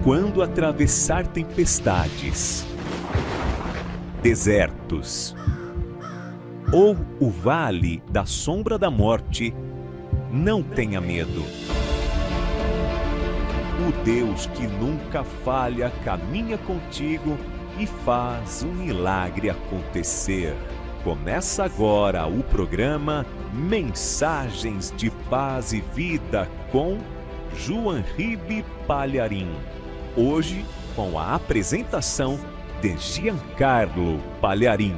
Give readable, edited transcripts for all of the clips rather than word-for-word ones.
Quando atravessar tempestades, desertos ou o vale da sombra da morte, não tenha medo. O Deus que nunca falha caminha contigo e faz um milagre acontecer. Começa agora o programa Mensagens de Paz e Vida com João Ribe Palharim. Hoje, com a apresentação de Giancarlo Palharim.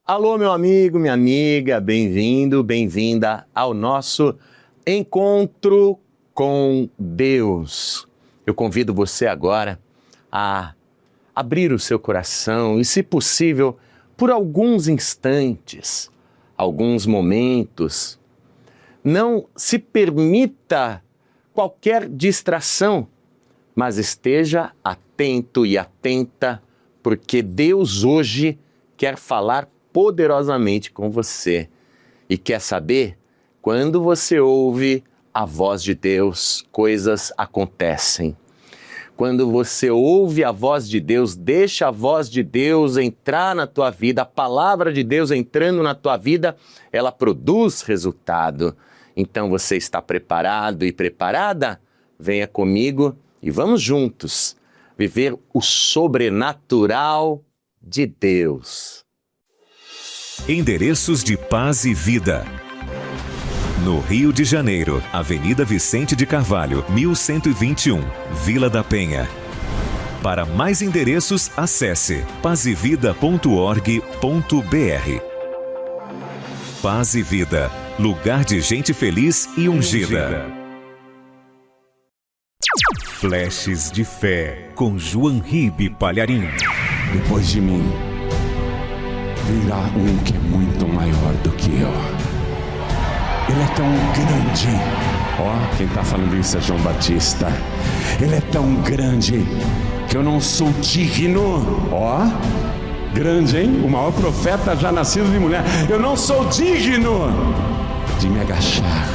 Alô, meu amigo, minha amiga, bem-vindo, bem-vinda ao nosso Encontro com Deus. Eu convido você agora a abrir o seu coração e, se possível, por alguns instantes, alguns momentos, não se permita qualquer distração, mas esteja atento e atenta, porque Deus hoje quer falar poderosamente com você. E quer saber? Quando você ouve a voz de Deus, coisas acontecem. Quando você ouve a voz de Deus, deixa a voz de Deus entrar na tua vida, a palavra de Deus entrando na tua vida, ela produz resultado. Então você está preparado e preparada? Venha comigo e vamos juntos viver o sobrenatural de Deus. Endereços de Paz e Vida. No Rio de Janeiro, Avenida Vicente de Carvalho, 1121, Vila da Penha. Para mais endereços, acesse pazevida.org.br. Paz e Vida, lugar de gente feliz e ungida. Flashes de Fé, com João Ribe Palharim. Depois de mim, virá um que é muito maior do que eu. Ele é tão grande. Ó, quem está falando isso é João Batista. Ele é tão grande que eu não sou digno. Ó, grande, hein? O maior profeta já nascido de mulher. Eu não sou digno de me agachar,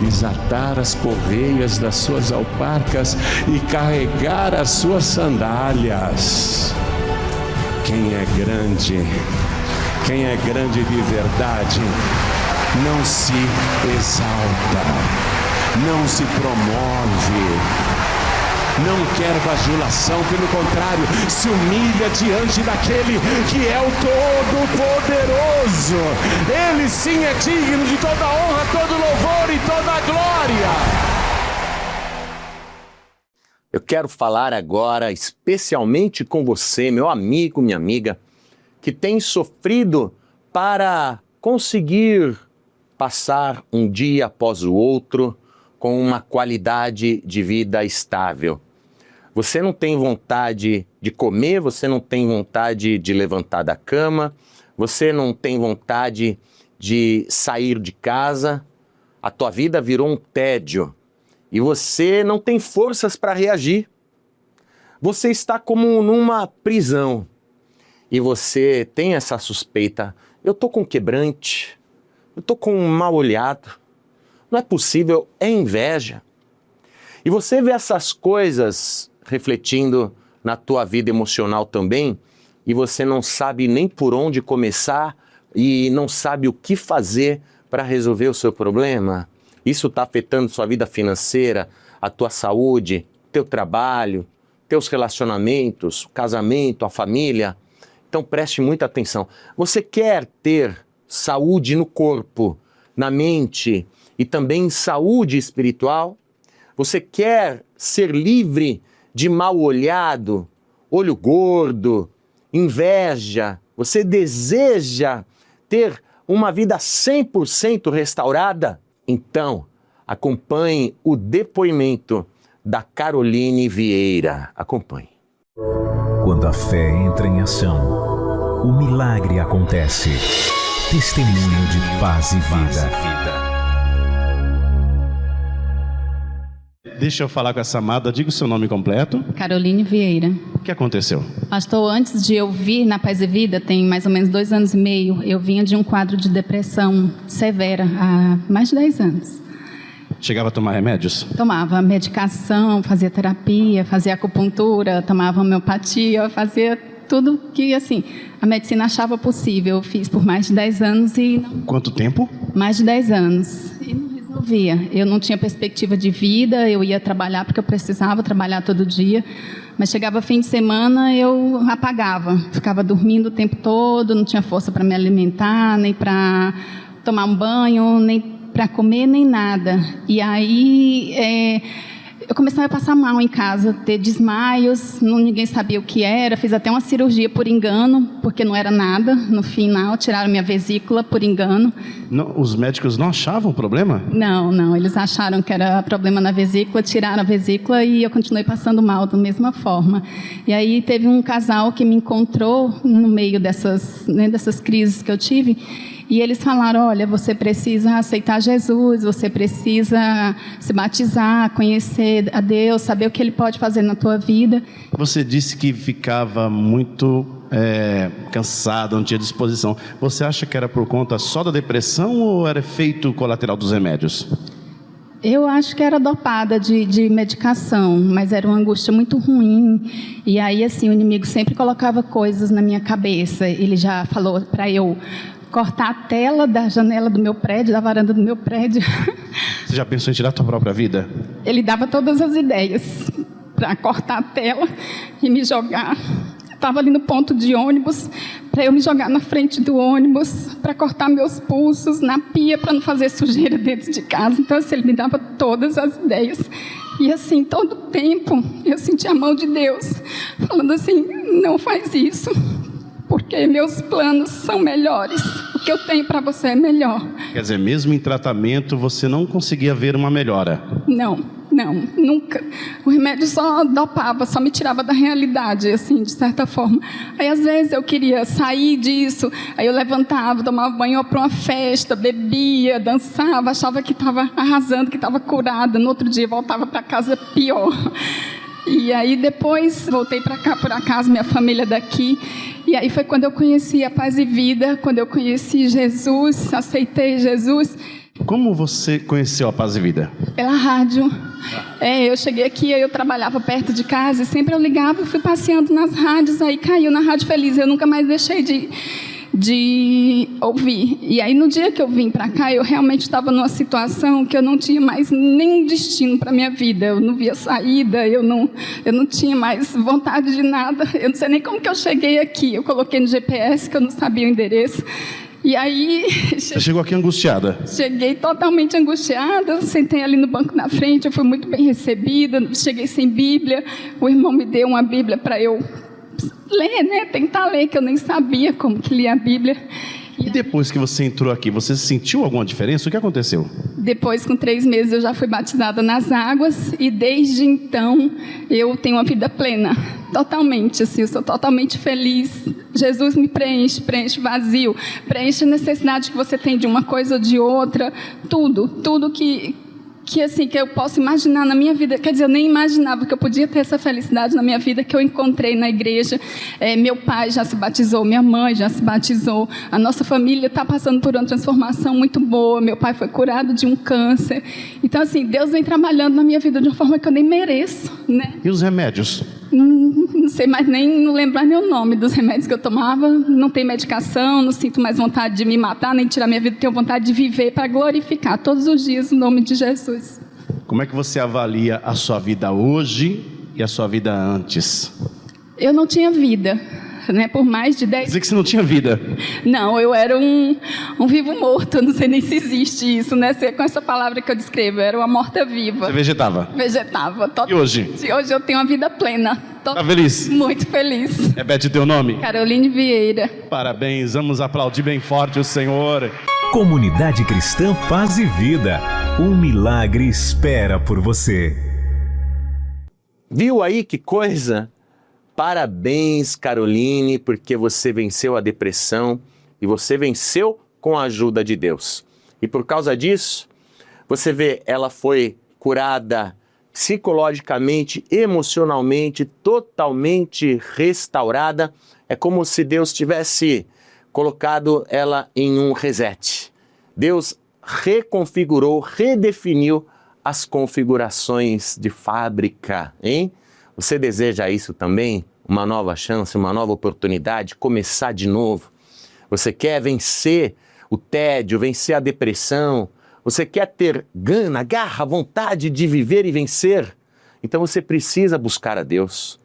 desatar as correias das suas alparcas e carregar as suas sandálias. Quem é grande de verdade, não se exalta, não se promove, não quer bajulação, pelo contrário, se humilha diante daquele que é o Todo-Poderoso. Ele sim é digno de toda honra, todo louvor e toda glória. Eu quero falar agora especialmente com você, meu amigo, minha amiga, que tem sofrido para conseguir passar um dia após o outro com uma qualidade de vida estável. Você não tem vontade de comer, você não tem vontade de levantar da cama, você não tem vontade de sair de casa, a tua vida virou um tédio e você não tem forças para reagir. Você está como numa prisão e você tem essa suspeita: eu estou com quebrante, eu estou com um mal olhado, não é possível, é inveja. E você vê essas coisas refletindo na tua vida emocional também, e você não sabe nem por onde começar e não sabe o que fazer para resolver o seu problema. Isso está afetando sua vida financeira, a tua saúde, teu trabalho, teus relacionamentos, o casamento, a família. Então preste muita atenção. Você quer ter saúde no corpo, na mente e também saúde espiritual? Você quer ser livre de mal olhado, olho gordo, inveja? Você deseja ter uma vida 100% restaurada? Então, acompanhe o depoimento da Caroline Vieira. Acompanhe. Quando a fé entra em ação, o milagre acontece. Testemunho de Paz e Vida. Deixa eu falar com essa amada. Diga o seu nome completo. Caroline Vieira. O que aconteceu? Pastor, antes de eu vir na Paz e Vida, tem mais ou menos 2 anos e meio, eu vinha de um quadro de depressão severa, há mais de 10 anos. Chegava a tomar remédios? Tomava medicação, fazia terapia, fazia acupuntura, tomava homeopatia, fazia tudo que, assim, a medicina achava possível. Eu fiz por mais de 10 anos e... Quanto tempo? Mais de 10 anos. E não resolvia. Eu não tinha perspectiva de vida, eu ia trabalhar porque eu precisava trabalhar todo dia. Mas chegava fim de semana, eu apagava. Ficava dormindo o tempo todo, não tinha força para me alimentar, nem para tomar um banho, nem para comer, nem nada. E aí... eu comecei a passar mal em casa, ter desmaios, ninguém sabia o que era, fiz até uma cirurgia por engano, porque não era nada, no final tiraram minha vesícula por engano. Não, os médicos não achavam problema? Não, eles acharam que era problema na vesícula, tiraram a vesícula e eu continuei passando mal da mesma forma. E aí teve um casal que me encontrou no meio dessas crises que eu tive, e eles falaram, olha, você precisa aceitar Jesus, você precisa se batizar, conhecer a Deus, saber o que Ele pode fazer na tua vida. Você disse que ficava muito cansada, não tinha disposição. Você acha que era por conta só da depressão ou era efeito colateral dos remédios? Eu acho que era dopada de medicação, mas era uma angústia muito ruim. E aí, assim, o inimigo sempre colocava coisas na minha cabeça. Ele já falou para eu cortar a tela da janela do meu prédio, da varanda do meu prédio. Você já pensou em tirar a tua própria vida? Ele dava todas as ideias para cortar a tela e me jogar. Estava ali no ponto de ônibus, para eu me jogar na frente do ônibus, para cortar meus pulsos na pia, para não fazer sujeira dentro de casa. Então, assim, ele me dava todas as ideias. E, assim, todo o tempo, eu sentia a mão de Deus, falando assim, não faz isso, porque meus planos são melhores. O que eu tenho para você é melhor. Quer dizer, mesmo em tratamento, você não conseguia ver uma melhora? Não, nunca. O remédio só dopava, só me tirava da realidade, assim, de certa forma. Aí, às vezes, eu queria sair disso, aí eu levantava, tomava banho para uma festa, bebia, dançava, achava que estava arrasando, que estava curada. No outro dia, voltava para casa pior. E aí, depois, voltei para cá, por acaso, minha família daqui. E aí foi quando eu conheci a Paz e Vida, quando eu conheci Jesus, aceitei Jesus. Como você conheceu a Paz e Vida? Pela rádio. Eu cheguei aqui, eu trabalhava perto de casa e sempre eu ligava, fui passeando nas rádios, aí caiu na Rádio Feliz, eu nunca mais deixei de ouvir. E aí, no dia que eu vim para cá, eu realmente estava numa situação que eu não tinha mais nenhum destino para a minha vida. Eu não via saída, eu não tinha mais vontade de nada. Eu não sei nem como que eu cheguei aqui. Eu coloquei no GPS, que eu não sabia o endereço. E aí... Você chegou aqui angustiada? Cheguei totalmente angustiada, sentei ali no banco na frente, eu fui muito bem recebida, cheguei sem Bíblia, o irmão me deu uma Bíblia para eu ler, né? Tentar ler, que eu nem sabia como que lia a Bíblia. E depois que você entrou aqui, você sentiu alguma diferença? O que aconteceu? Depois, com 3 meses, eu já fui batizada nas águas e desde então eu tenho uma vida plena, totalmente, assim, eu sou totalmente feliz. Jesus me preenche vazio, preenche a necessidade que você tem de uma coisa ou de outra, tudo que eu posso imaginar na minha vida. Quer dizer, eu nem imaginava que eu podia ter essa felicidade na minha vida que eu encontrei na igreja. Meu pai já se batizou, minha mãe já se batizou, a nossa família está passando por uma transformação muito boa, meu pai foi curado de um câncer. Então, assim, Deus vem trabalhando na minha vida de uma forma que eu nem mereço, né? E os remédios? Não sei mais não lembrar nem o nome dos remédios que eu tomava, não tenho medicação, não sinto mais vontade de me matar, nem tirar minha vida, tenho vontade de viver para glorificar todos os dias o nome de Jesus. Como é que você avalia a sua vida hoje e a sua vida antes? Eu não tinha vida, né? Por mais de 10... Quer dizer que você não tinha vida? Não, eu era um vivo morto, não sei nem se existe isso, né? Com essa palavra que eu descrevo, eu era uma morta-viva. Você vegetava? Vegetava. E hoje? Hoje eu tenho uma vida plena. Tá feliz? Muito feliz. Repete teu nome. Caroline Vieira. Parabéns, vamos aplaudir bem forte o Senhor. Comunidade Cristã Paz e Vida. Um milagre espera por você. Viu aí que coisa? Parabéns, Caroline, porque você venceu a depressão e você venceu com a ajuda de Deus. E por causa disso, você vê, ela foi curada psicologicamente, emocionalmente, totalmente restaurada. É como se Deus tivesse colocado ela em um reset. Deus reconfigurou, redefiniu as configurações de fábrica, hein? Você deseja isso também? Uma nova chance, uma nova oportunidade, começar de novo? Você quer vencer o tédio, vencer a depressão? Você quer ter gana, garra, vontade de viver e vencer? Então você precisa buscar a Deus.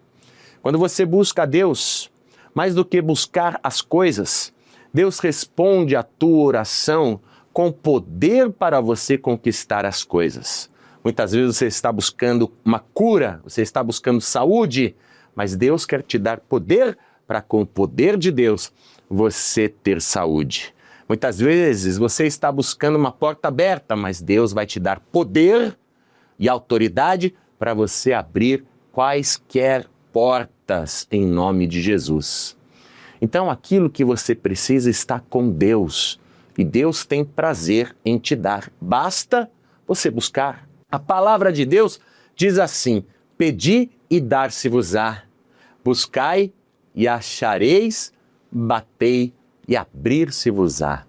Quando você busca a Deus, mais do que buscar as coisas, Deus responde à tua oração com poder para você conquistar as coisas. Muitas vezes você está buscando uma cura, você está buscando saúde, mas Deus quer te dar poder para, com o poder de Deus, você ter saúde. Muitas vezes você está buscando uma porta aberta, mas Deus vai te dar poder e autoridade para você abrir quaisquer portas em nome de Jesus. Então aquilo que você precisa está com Deus e Deus tem prazer em te dar. Basta você buscar. A palavra de Deus diz assim: pedi e dar-se-vos-á, buscai e achareis, batei e abrir-se-vos-á.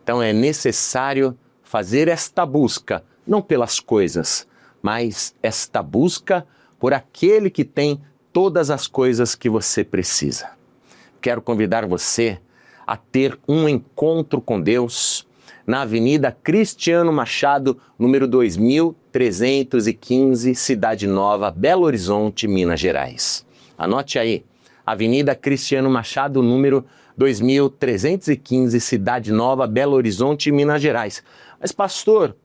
Então é necessário fazer esta busca, não pelas coisas, mas esta busca por aquele que tem todas as coisas que você precisa. Quero convidar você a ter um encontro com Deus na Avenida Cristiano Machado, número 2315, Cidade Nova, Belo Horizonte, Minas Gerais. Anote aí, Avenida Cristiano Machado, número 2315, Cidade Nova, Belo Horizonte, Minas Gerais. Mas pastor,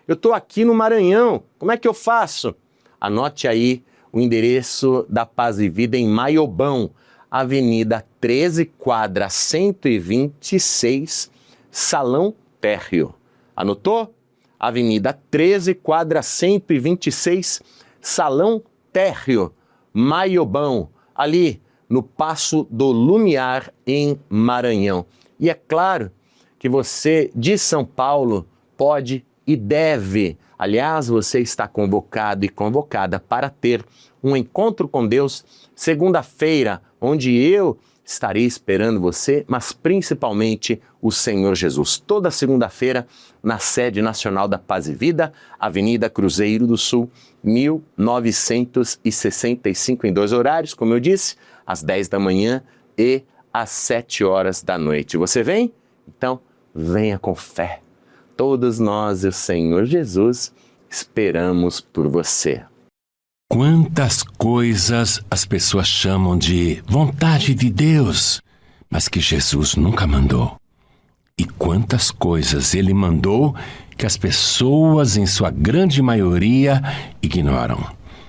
eu estou aqui no Maranhão, como é que eu faço? Anote aí o endereço da Paz e Vida em Maiobão, Avenida 13, quadra 126, Salão Térreo. Anotou? Avenida 13, quadra 126, Salão Térreo, Maiobão, ali no Passo do Lumiar, em Maranhão. E é claro que você de São Paulo pode e deve, aliás, você está convocado e convocada para ter um encontro com Deus segunda-feira, onde eu estarei esperando você, mas principalmente o Senhor Jesus. Toda segunda-feira, na sede nacional da Paz e Vida, Avenida Cruzeiro do Sul, 1965, em 2 horários, como eu disse, às 10 da manhã e às 7 horas da noite. Você vem? Então, venha com fé. Todos nós e o Senhor Jesus esperamos por você. Quantas coisas as pessoas chamam de vontade de Deus, mas que Jesus nunca mandou. E quantas coisas Ele mandou que as pessoas, em sua grande maioria, ignoram.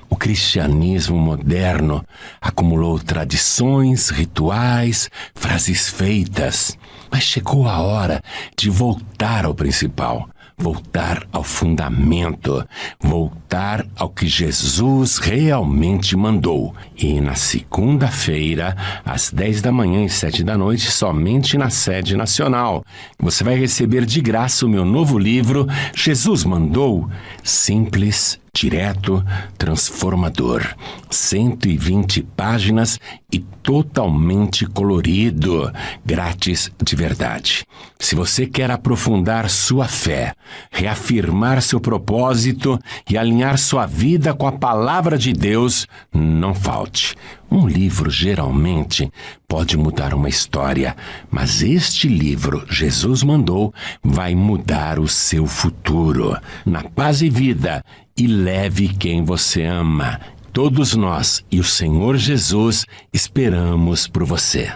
O cristianismo moderno acumulou tradições, rituais, frases feitas, mas chegou a hora de voltar ao principal. Voltar ao fundamento, voltar ao que Jesus realmente mandou. E na segunda-feira, às 10 da manhã e 7 da noite, somente na sede nacional, você vai receber de graça o meu novo livro, Jesus Mandou, simples, direto, transformador. 120 páginas e totalmente colorido, grátis de verdade. Se você quer aprofundar sua fé, reafirmar seu propósito e alinhar sua vida com a palavra de Deus, não falte. Um livro geralmente pode mudar uma história, mas este livro, Jesus Mandou, vai mudar o seu futuro. Na Paz e Vida, e leve quem você ama. Todos nós e o Senhor Jesus esperamos por você.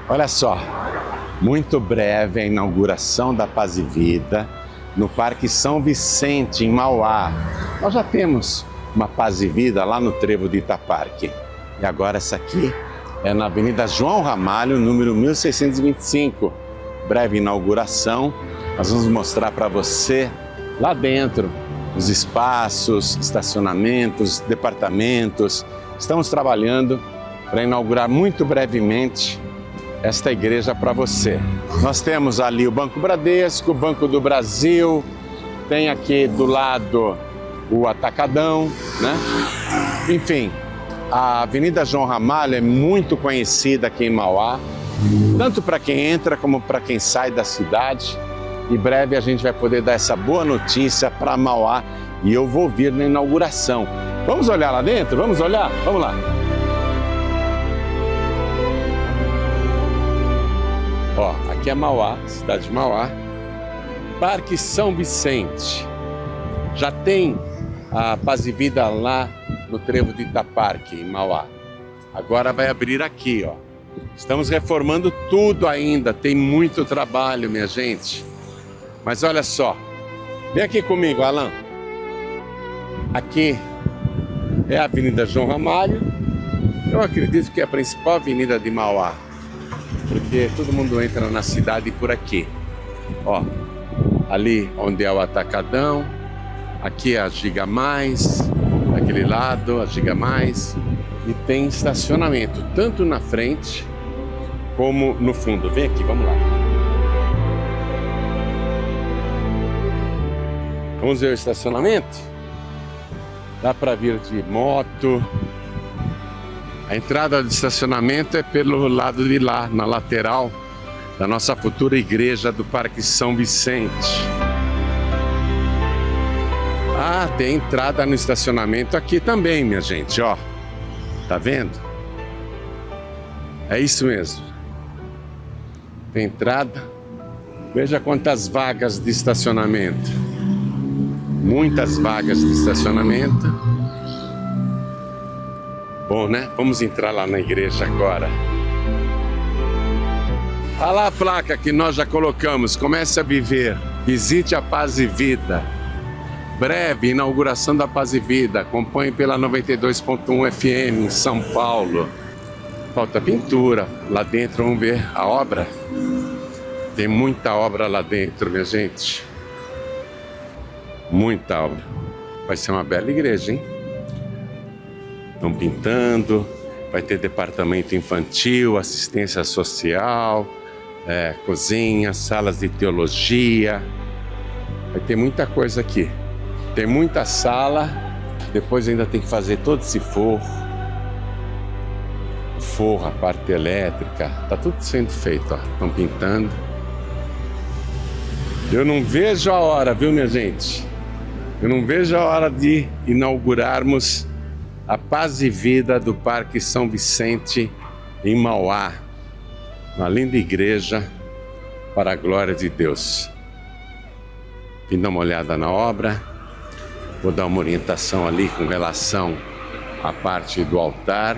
Olha só, muito breve a inauguração da Paz e Vida no Parque São Vicente, em Mauá. Nós já temos uma Paz e Vida lá no Trevo de Itaparque. E agora essa aqui é na Avenida João Ramalho, número 1625. Breve inauguração, nós vamos mostrar para você lá dentro os espaços, estacionamentos, departamentos. Estamos trabalhando para inaugurar muito brevemente esta igreja para você. Nós temos ali o Banco Bradesco, o Banco do Brasil, tem aqui do lado o Atacadão, né? Enfim, a Avenida João Ramalho é muito conhecida aqui em Mauá, tanto para quem entra como para quem sai da cidade. e breve a gente vai poder dar essa boa notícia para Mauá e eu vou vir na inauguração. Vamos olhar lá dentro? Vamos olhar? Vamos lá. Ó, aqui é Mauá, cidade de Mauá. Parque São Vicente. Já tem a Paz e Vida lá no trevo de Itaparque, em Mauá. Agora vai abrir aqui, ó. Estamos reformando tudo ainda, tem muito trabalho, minha gente. Mas olha só, vem aqui comigo, Alan. Aqui é a Avenida João Ramalho. Eu acredito que é a principal avenida de Mauá, porque todo mundo entra na cidade por aqui. Ó, ali onde é o Atacadão, aqui é a Giga Mais, daquele lado a Giga Mais, e tem estacionamento tanto na frente como no fundo. Vem aqui, vamos lá. Vamos ver o estacionamento? Dá para vir de moto. A entrada do estacionamento é pelo lado de lá, na lateral da nossa futura igreja do Parque São Vicente. Ah, tem entrada no estacionamento aqui também, minha gente, ó. Tá vendo? É isso mesmo. Tem entrada. Veja quantas vagas de estacionamento. Muitas vagas de estacionamento. Bom, né? Vamos entrar lá na igreja agora. Olha lá a placa que nós já colocamos. Comece a viver. Visite a Paz e Vida. Breve inauguração da Paz e Vida. Acompanhe pela 92.1 FM em São Paulo. Falta pintura. Lá dentro, vamos ver a obra. Tem muita obra lá dentro, minha gente. Muita obra. Vai ser uma bela igreja, hein? Estão pintando. Vai ter departamento infantil, assistência social, cozinha, salas de teologia. Vai ter muita coisa aqui. Tem muita sala. Depois ainda tem que fazer todo esse forro. O forro, a parte elétrica. Tá tudo sendo feito, ó. Estão pintando. Eu não vejo a hora, viu, minha gente? Eu não vejo a hora de inaugurarmos a Paz e Vida do Parque São Vicente em Mauá. Uma linda igreja para a glória de Deus. Vim dar uma olhada na obra. Vou dar uma orientação ali com relação à parte do altar.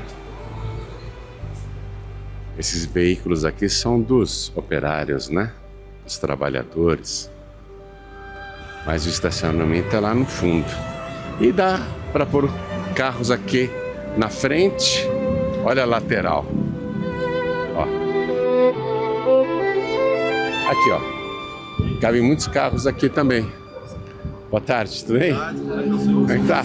Esses veículos aqui são dos operários, né? Dos trabalhadores. Mas o estacionamento é lá no fundo. E dá para pôr carros aqui na frente. Olha a lateral. Ó. Aqui, ó. Cabem muitos carros aqui também. Boa tarde, tudo bem? Como é que tá?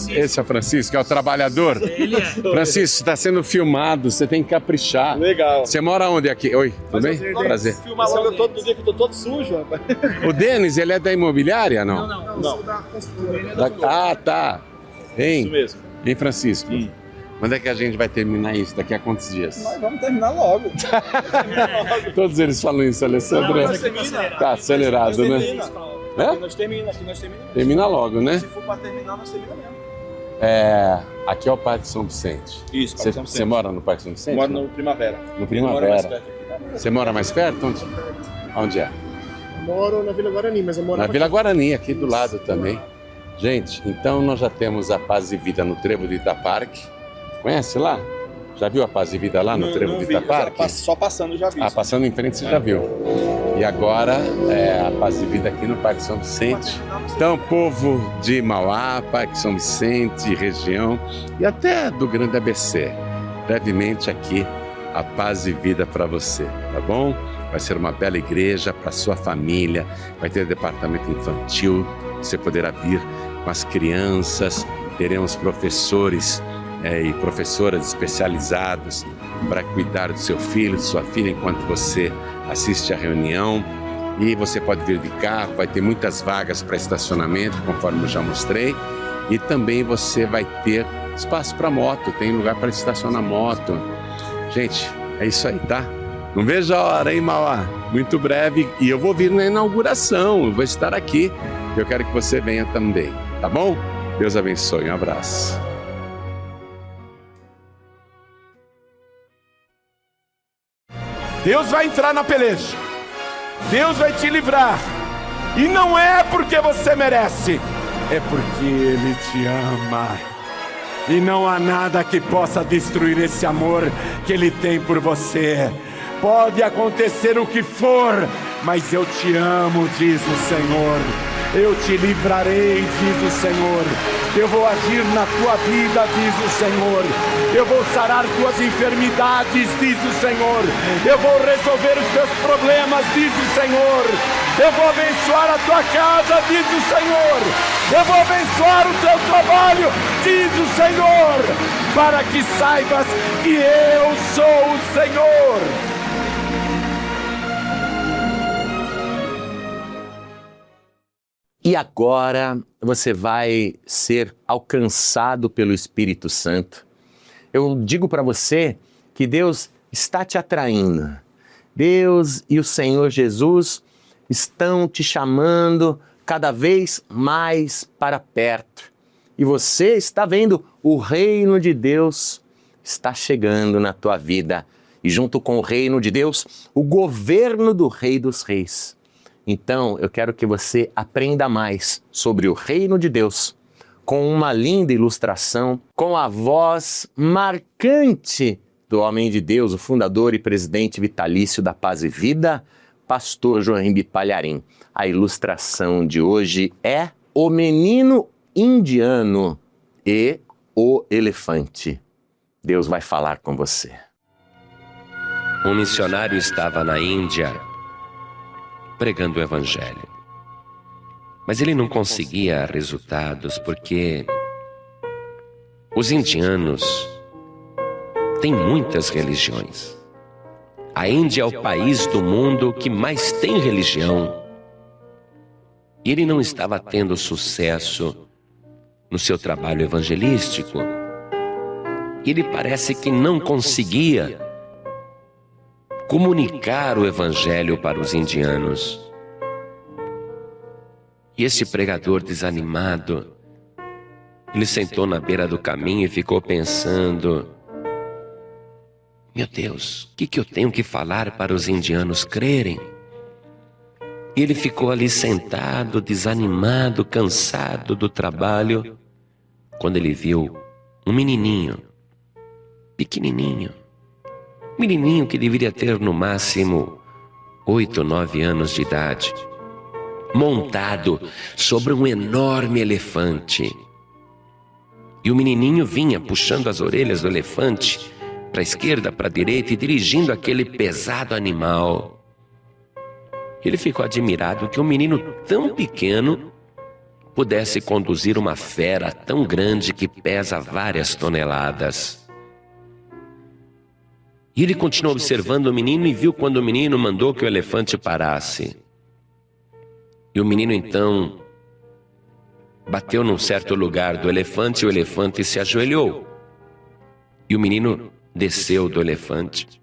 Esse é o Francisco, que é o trabalhador. Ele é. Francisco, está sendo filmado, você tem que caprichar. Legal. Você mora onde aqui? Oi, tudo bem? Prazer. Filmar logo todo dia que eu tô todo sujo, rapaz. O Denis, ele é da imobiliária, não? Não. Eu sou da construtora. Ah, tá. Hein? Isso mesmo. Hein, Francisco? Quando é que a gente vai terminar isso? Daqui a quantos dias? Nós vamos terminar logo. Todos eles falam isso, Alessandro. Tá acelerado, né? Nós terminamos. Termina logo, né? Se for para terminar, nós terminamos mesmo. Aqui é o Parque São Vicente. Isso, Parque São Vicente. Você mora no Parque São Vicente? Moro no Primavera. No Primavera. Você mora mais perto? Onde? Onde é? Moro na Vila Guarani, mas eu moro na Vila Guarani, aqui do lado também. Gente, então nós já temos a Paz e Vida no trevo de Itaparque. Conhece lá? Já viu a Paz e Vida lá no trevo de Itaparque? Só passando já vi. Ah, passando em frente você já viu. E agora a Paz e Vida aqui no Parque São Vicente. Então, povo de Mauá, Parque São Vicente, região e até do Grande ABC. Brevemente aqui a Paz e Vida para você, tá bom? Vai ser uma bela igreja para sua família, vai ter departamento infantil, você poderá vir com as crianças, teremos professores e professoras especializados para cuidar do seu filho, de sua filha, enquanto você assiste a reunião. E você pode vir de carro, vai ter muitas vagas para estacionamento, conforme eu já mostrei. E também você vai ter espaço para moto, tem lugar para estacionar moto. Gente, é isso aí, tá? Não vejo a hora, hein, Mauá? muito breve, e eu vou vir na inauguração, eu vou estar aqui. Eu quero que você venha também, tá bom? Deus abençoe, um abraço. Deus vai entrar na peleja. Deus vai te livrar. E não é porque você merece, é porque Ele te ama. E não há nada que possa destruir esse amor que Ele tem por você. Pode acontecer o que for, mas eu te amo, diz o Senhor. Eu te livrarei, diz o Senhor. Eu vou agir na tua vida, diz o Senhor. Eu vou sarar tuas enfermidades, diz o Senhor. Eu vou resolver os teus problemas, diz o Senhor. Eu vou abençoar a tua casa, diz o Senhor. Eu vou abençoar o teu trabalho, diz o Senhor. Para que saibas que eu sou o Senhor. E agora você vai ser alcançado pelo Espírito Santo. Eu digo para você que Deus está te atraindo. Deus e o Senhor Jesus estão te chamando cada vez mais para perto. E você está vendo o reino de Deus está chegando na tua vida. E junto com o reino de Deus, o governo do Rei dos Reis. Então, eu quero que você aprenda mais sobre o reino de Deus com uma linda ilustração, com a voz marcante do homem de Deus, o fundador e presidente vitalício da Paz e Vida, pastor Joaquim Palharim. A ilustração de hoje é o menino indiano e o elefante. Deus vai falar com você. Um missionário estava na Índia pregando o Evangelho. Mas ele não conseguia resultados porque os indianos têm muitas religiões. A Índia é o país do mundo que mais tem religião. E ele não estava tendo sucesso no seu trabalho evangelístico. Ele parece que não conseguia comunicar o Evangelho para os indianos. E esse pregador desanimado, ele sentou na beira do caminho e ficou pensando: meu Deus, o que eu tenho que falar para os indianos crerem? E ele ficou ali sentado, desanimado, cansado do trabalho, quando ele viu um menininho, pequenininho, menininho que deveria ter no máximo 8 ou 9 anos de idade, montado sobre um enorme elefante. E o menininho vinha puxando as orelhas do elefante para a esquerda, para a direita e dirigindo aquele pesado animal. Ele ficou admirado que um menino tão pequeno pudesse conduzir uma fera tão grande que pesa várias toneladas. E ele continuou observando o menino e viu quando o menino mandou que o elefante parasse. E o menino então bateu num certo lugar do elefante e o elefante se ajoelhou. E o menino desceu do elefante.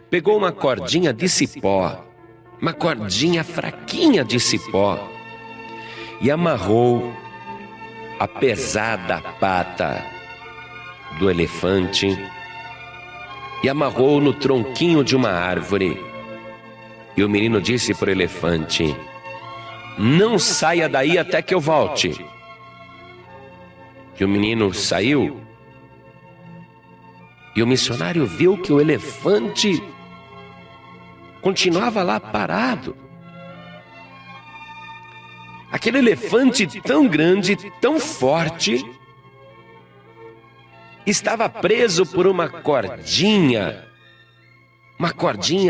Pegou uma cordinha de cipó, uma cordinha fraquinha de cipó, e amarrou a pesada pata do elefante e amarrou no tronquinho de uma árvore. E o menino disse para o elefante: não saia daí até que eu volte. E o menino saiu. E o missionário viu que o elefante continuava lá parado. Aquele elefante tão grande, tão forte, estava preso por uma cordinha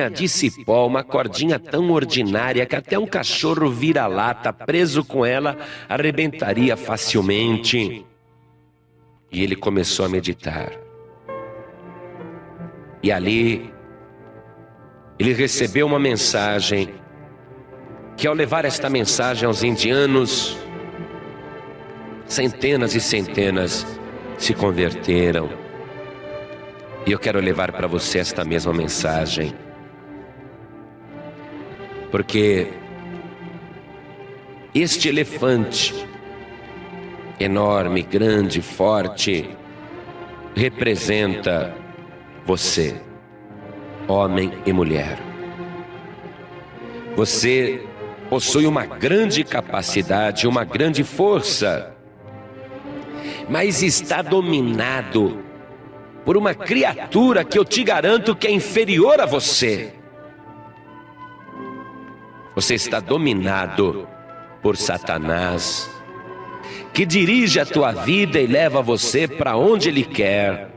de cipó, uma cordinha tão ordinária que até um cachorro vira-lata preso com ela arrebentaria facilmente. E ele começou a meditar. E ali ele recebeu uma mensagem, que ao levar esta mensagem aos indianos, centenas e centenas se converteram. E eu quero levar para você esta mesma mensagem. Porque este elefante, enorme, grande, forte, representa você, homem e mulher. Você possui uma grande capacidade, uma grande força, mas está dominado por uma criatura que eu te garanto que é inferior a você. Você está dominado por Satanás, que dirige a tua vida e leva você para onde ele quer.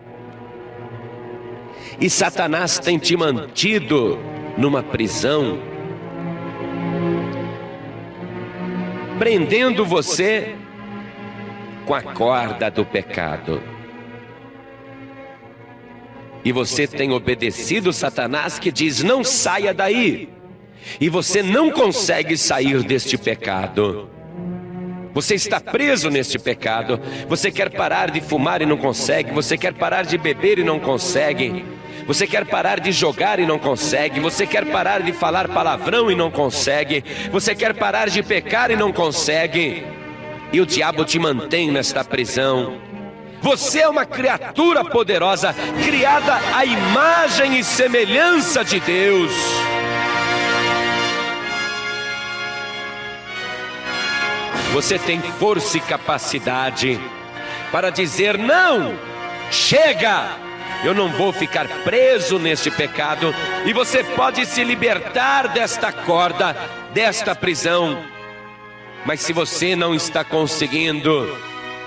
E Satanás tem te mantido numa prisão, prendendo você com a corda do pecado. E você tem obedecido Satanás, que diz: não saia daí. E você não consegue sair deste pecado. Você está preso neste pecado. Você quer parar de fumar e não consegue. Você quer parar de beber e não consegue. Você quer parar de jogar e não consegue. Você quer parar de falar palavrão e não consegue. Você quer parar de pecar e não consegue. E o diabo te mantém nesta prisão. Você é uma criatura poderosa, criada à imagem e semelhança de Deus. Você tem força e capacidade para dizer: não, chega, eu não vou ficar preso neste pecado. E você pode se libertar desta corda, desta prisão. Mas se você não está conseguindo,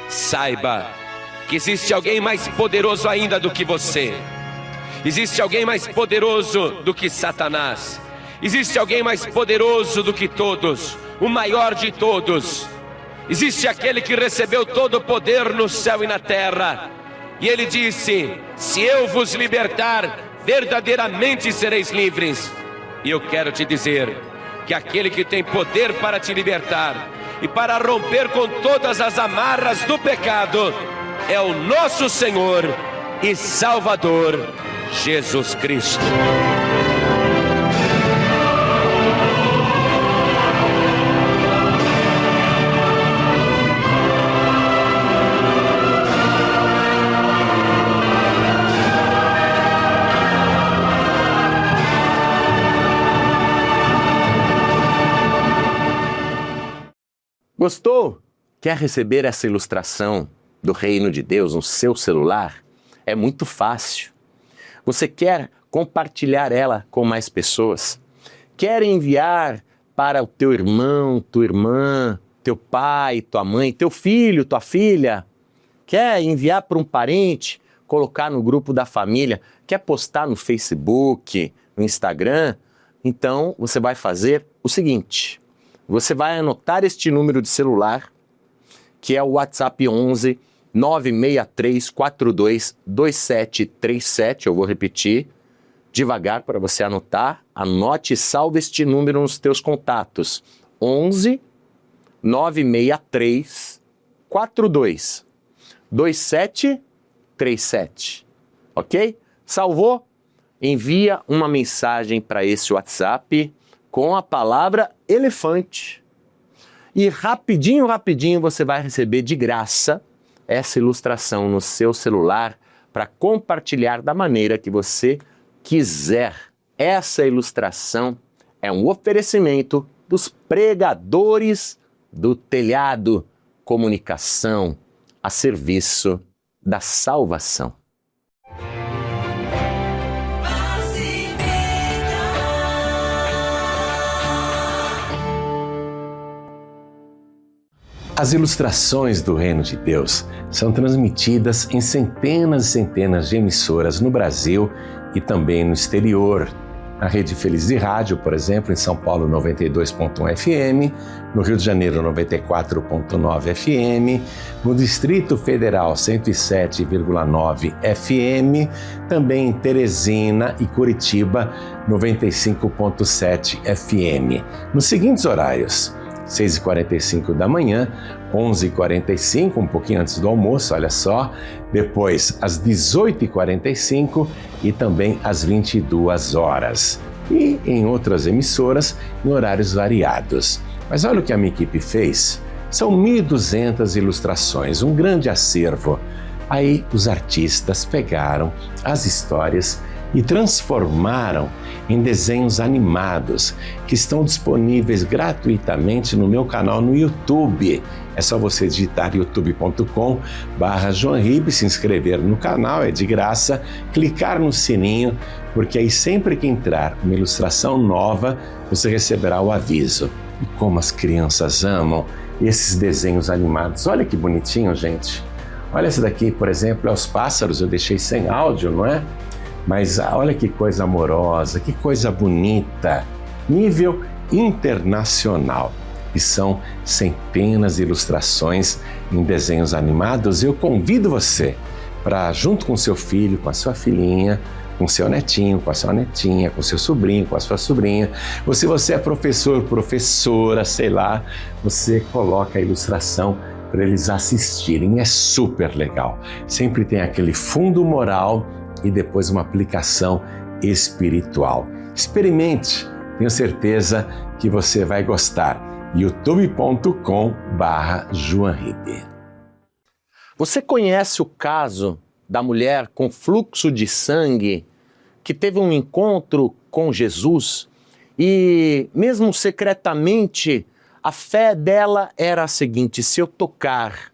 saiba que existe alguém mais poderoso ainda do que você. Existe alguém mais poderoso do que Satanás. Existe alguém mais poderoso do que todos, o maior de todos. Existe aquele que recebeu todo o poder no céu e na terra. E ele disse: se eu vos libertar, verdadeiramente sereis livres. E eu quero te dizer que aquele que tem poder para te libertar e para romper com todas as amarras do pecado é o nosso Senhor e Salvador, Jesus Cristo. Gostou? Quer receber essa ilustração do Reino de Deus no seu celular? É muito fácil. Você quer compartilhar ela com mais pessoas? Quer enviar para o teu irmão, tua irmã, teu pai, tua mãe, teu filho, tua filha? Quer enviar para um parente, colocar no grupo da família? Quer postar no Facebook, no Instagram? Então você vai fazer o seguinte: você vai anotar este número de celular, que é o WhatsApp 11 963 42 2737. Eu vou repetir devagar para você anotar. Anote e salve este número nos teus contatos. 11 963 42 2737. Ok? Salvou? Envia uma mensagem para esse WhatsApp com a palavra elefante. E rapidinho você vai receber de graça essa ilustração no seu celular para compartilhar da maneira que você quiser. Essa ilustração é um oferecimento dos pregadores do telhado, comunicação a serviço da salvação. As ilustrações do Reino de Deus são transmitidas em centenas e centenas de emissoras no Brasil e também no exterior. Na Rede Feliz de Rádio, por exemplo, em São Paulo 92.1 FM, no Rio de Janeiro 94.9 FM, no Distrito Federal 107,9 FM, também em Teresina e Curitiba 95.7 FM. Nos seguintes horários: 6h45 da manhã, 11h45, um pouquinho antes do almoço, olha só. Depois, às 18h45 e também às 22 horas. e em outras emissoras em horários variados. Mas olha o que a minha equipe fez. São 1.200 ilustrações, um grande acervo. Aí os artistas pegaram as histórias e transformaram em desenhos animados que estão disponíveis gratuitamente no meu canal no YouTube. É só você digitar youtube.com/JoãoRibe, se inscrever no canal, é de graça, clicar no sininho, porque aí sempre que entrar uma ilustração nova, você receberá o aviso. E como as crianças amam esses desenhos animados. Olha que bonitinho, gente. Olha esse daqui, por exemplo, é os pássaros, eu deixei sem áudio, não é? Mas olha que coisa amorosa, que coisa bonita, nível internacional. E são centenas de ilustrações em desenhos animados. Eu convido você para, junto com seu filho, com a sua filhinha, com seu netinho, com a sua netinha, com seu sobrinho, com a sua sobrinha, ou se você é professor, professora, sei lá, você coloca a ilustração para eles assistirem. É super legal. Sempre tem aquele fundo moral e depois uma aplicação espiritual. Experimente, tenho certeza que você vai gostar. youtube.com/JoãoRibe. Você conhece o caso da mulher com fluxo de sangue que teve um encontro com Jesus e, mesmo secretamente, a fé dela era a seguinte: se eu tocar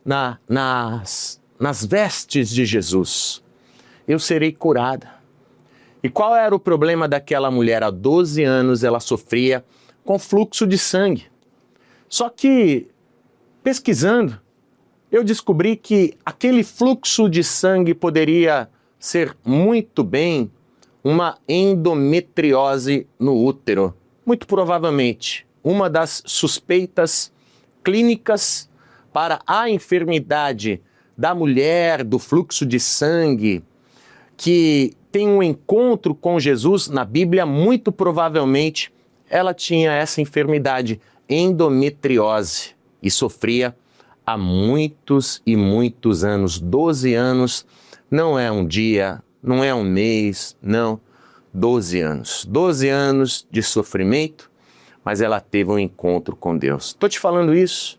nas vestes de Jesus, eu serei curada. E qual era o problema daquela mulher? Há 12 anos ela sofria com fluxo de sangue. Só que, pesquisando, eu descobri que aquele fluxo de sangue poderia ser muito bem uma endometriose no útero. Muito provavelmente, uma das suspeitas clínicas para a enfermidade da mulher do fluxo de sangue que tem um encontro com Jesus na Bíblia, muito provavelmente ela tinha essa enfermidade, endometriose, e sofria há muitos e muitos anos. 12 anos, não é um dia, não é um mês, não, 12 anos. 12 anos de sofrimento, mas ela teve um encontro com Deus. Estou te falando isso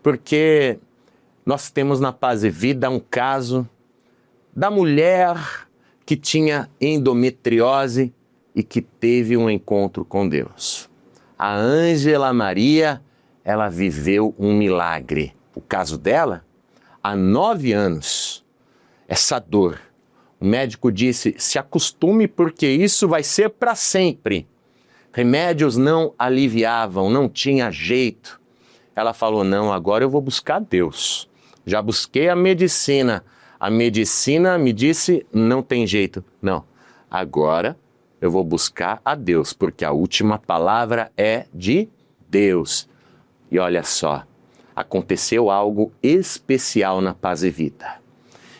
porque nós temos na Paz e Vida um caso da mulher que tinha endometriose e que teve um encontro com Deus. A Ângela Maria, ela viveu um milagre. O caso dela, há 9 anos, essa dor. O médico disse, se acostume porque isso vai ser para sempre. Remédios não aliviavam, não tinha jeito. Ela falou, não, agora eu vou buscar Deus. Já busquei a medicina me disse, não tem jeito. Não, agora eu vou buscar a Deus, porque a última palavra é de Deus. E olha só, aconteceu algo especial na Paz e Vida.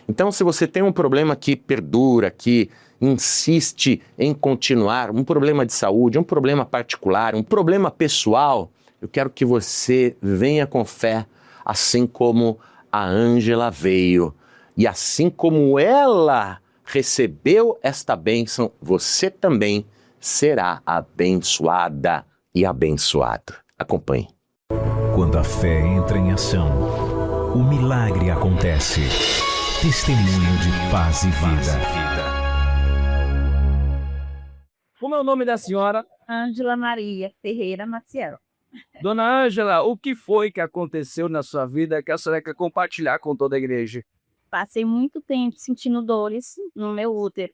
Então, se você tem um problema que perdura, que insiste em continuar, um problema de saúde, um problema particular, um problema pessoal, eu quero que você venha com fé, assim como a Ângela veio. E assim como ela recebeu esta bênção, você também será abençoada e abençoado. Acompanhe. Quando a fé entra em ação, o milagre acontece. Testemunho de paz e vida. Como é o nome da senhora? Ângela Maria Ferreira Maciel. Dona Ângela, o que foi que aconteceu na sua vida que a senhora quer compartilhar com toda a igreja? Passei muito tempo sentindo dores no meu útero.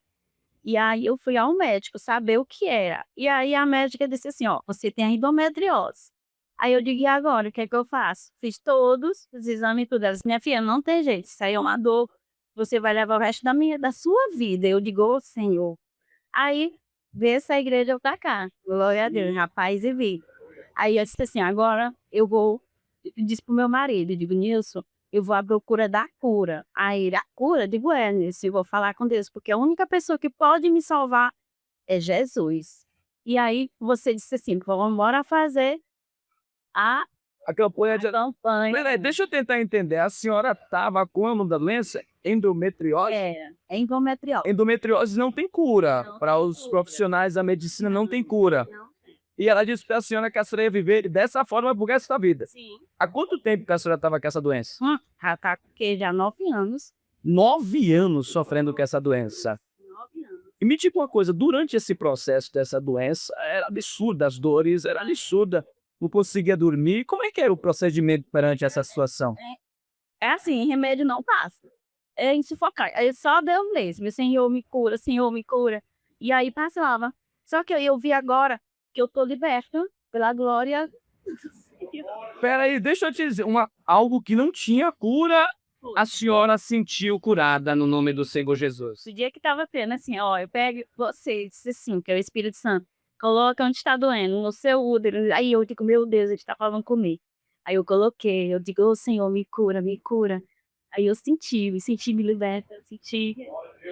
E aí eu fui ao médico saber o que era. E aí a médica disse assim, ó, você tem a endometriose. Aí eu digo, e agora, o que é que eu faço? Fiz todos os exames e tudo. Ela disse, minha filha, não tem jeito, isso aí é uma dor, você vai levar o resto da sua vida. Eu digo, ô Senhor. Aí, vê essa igreja pra cá. Glória a Deus, na Paz e Vida. Aí eu disse assim, agora eu vou, eu disse pro meu marido, eu digo, Nilson, eu vou à procura da cura. Aí ele, a cura? Eu digo, Nilson, eu vou falar com Deus, porque a única pessoa que pode me salvar é Jesus. E aí você disse assim, vamos embora fazer a campanha de... campanha. Peraí, deixa eu tentar entender. A senhora estava com uma doença Endometriose? É endometriose. Endometriose não tem cura. Não Para tem os cura. profissionais da medicina não tem cura. Não. E ela disse para a senhora que a senhora ia viver dessa forma por resto da vida. Sim. Há quanto tempo que a senhora estava com essa doença? Já tá já 9 anos. 9 anos sofrendo com essa doença. 9 anos. E me diga uma coisa, durante esse processo dessa doença, era absurda as dores, era absurda, não conseguia dormir. Como é que era o procedimento perante essa situação? É assim, remédio não passa. É insufocar. Aí só Deus mesmo. Senhor, me cura, Senhor, me cura. E aí passava. Só que eu vi agora que eu tô liberta pela glória. Peraí, deixa eu te dizer, algo que não tinha cura, a senhora sentiu curada no nome do Senhor Jesus. O dia que tava tendo, assim, ó, eu pego você, disse assim, que é o Espírito Santo, coloca onde está doendo, no seu útero. Aí eu digo, meu Deus, ele tá falando comigo. Aí eu coloquei, eu digo, ô Senhor, me cura, me cura. Aí eu senti, me liberta, senti.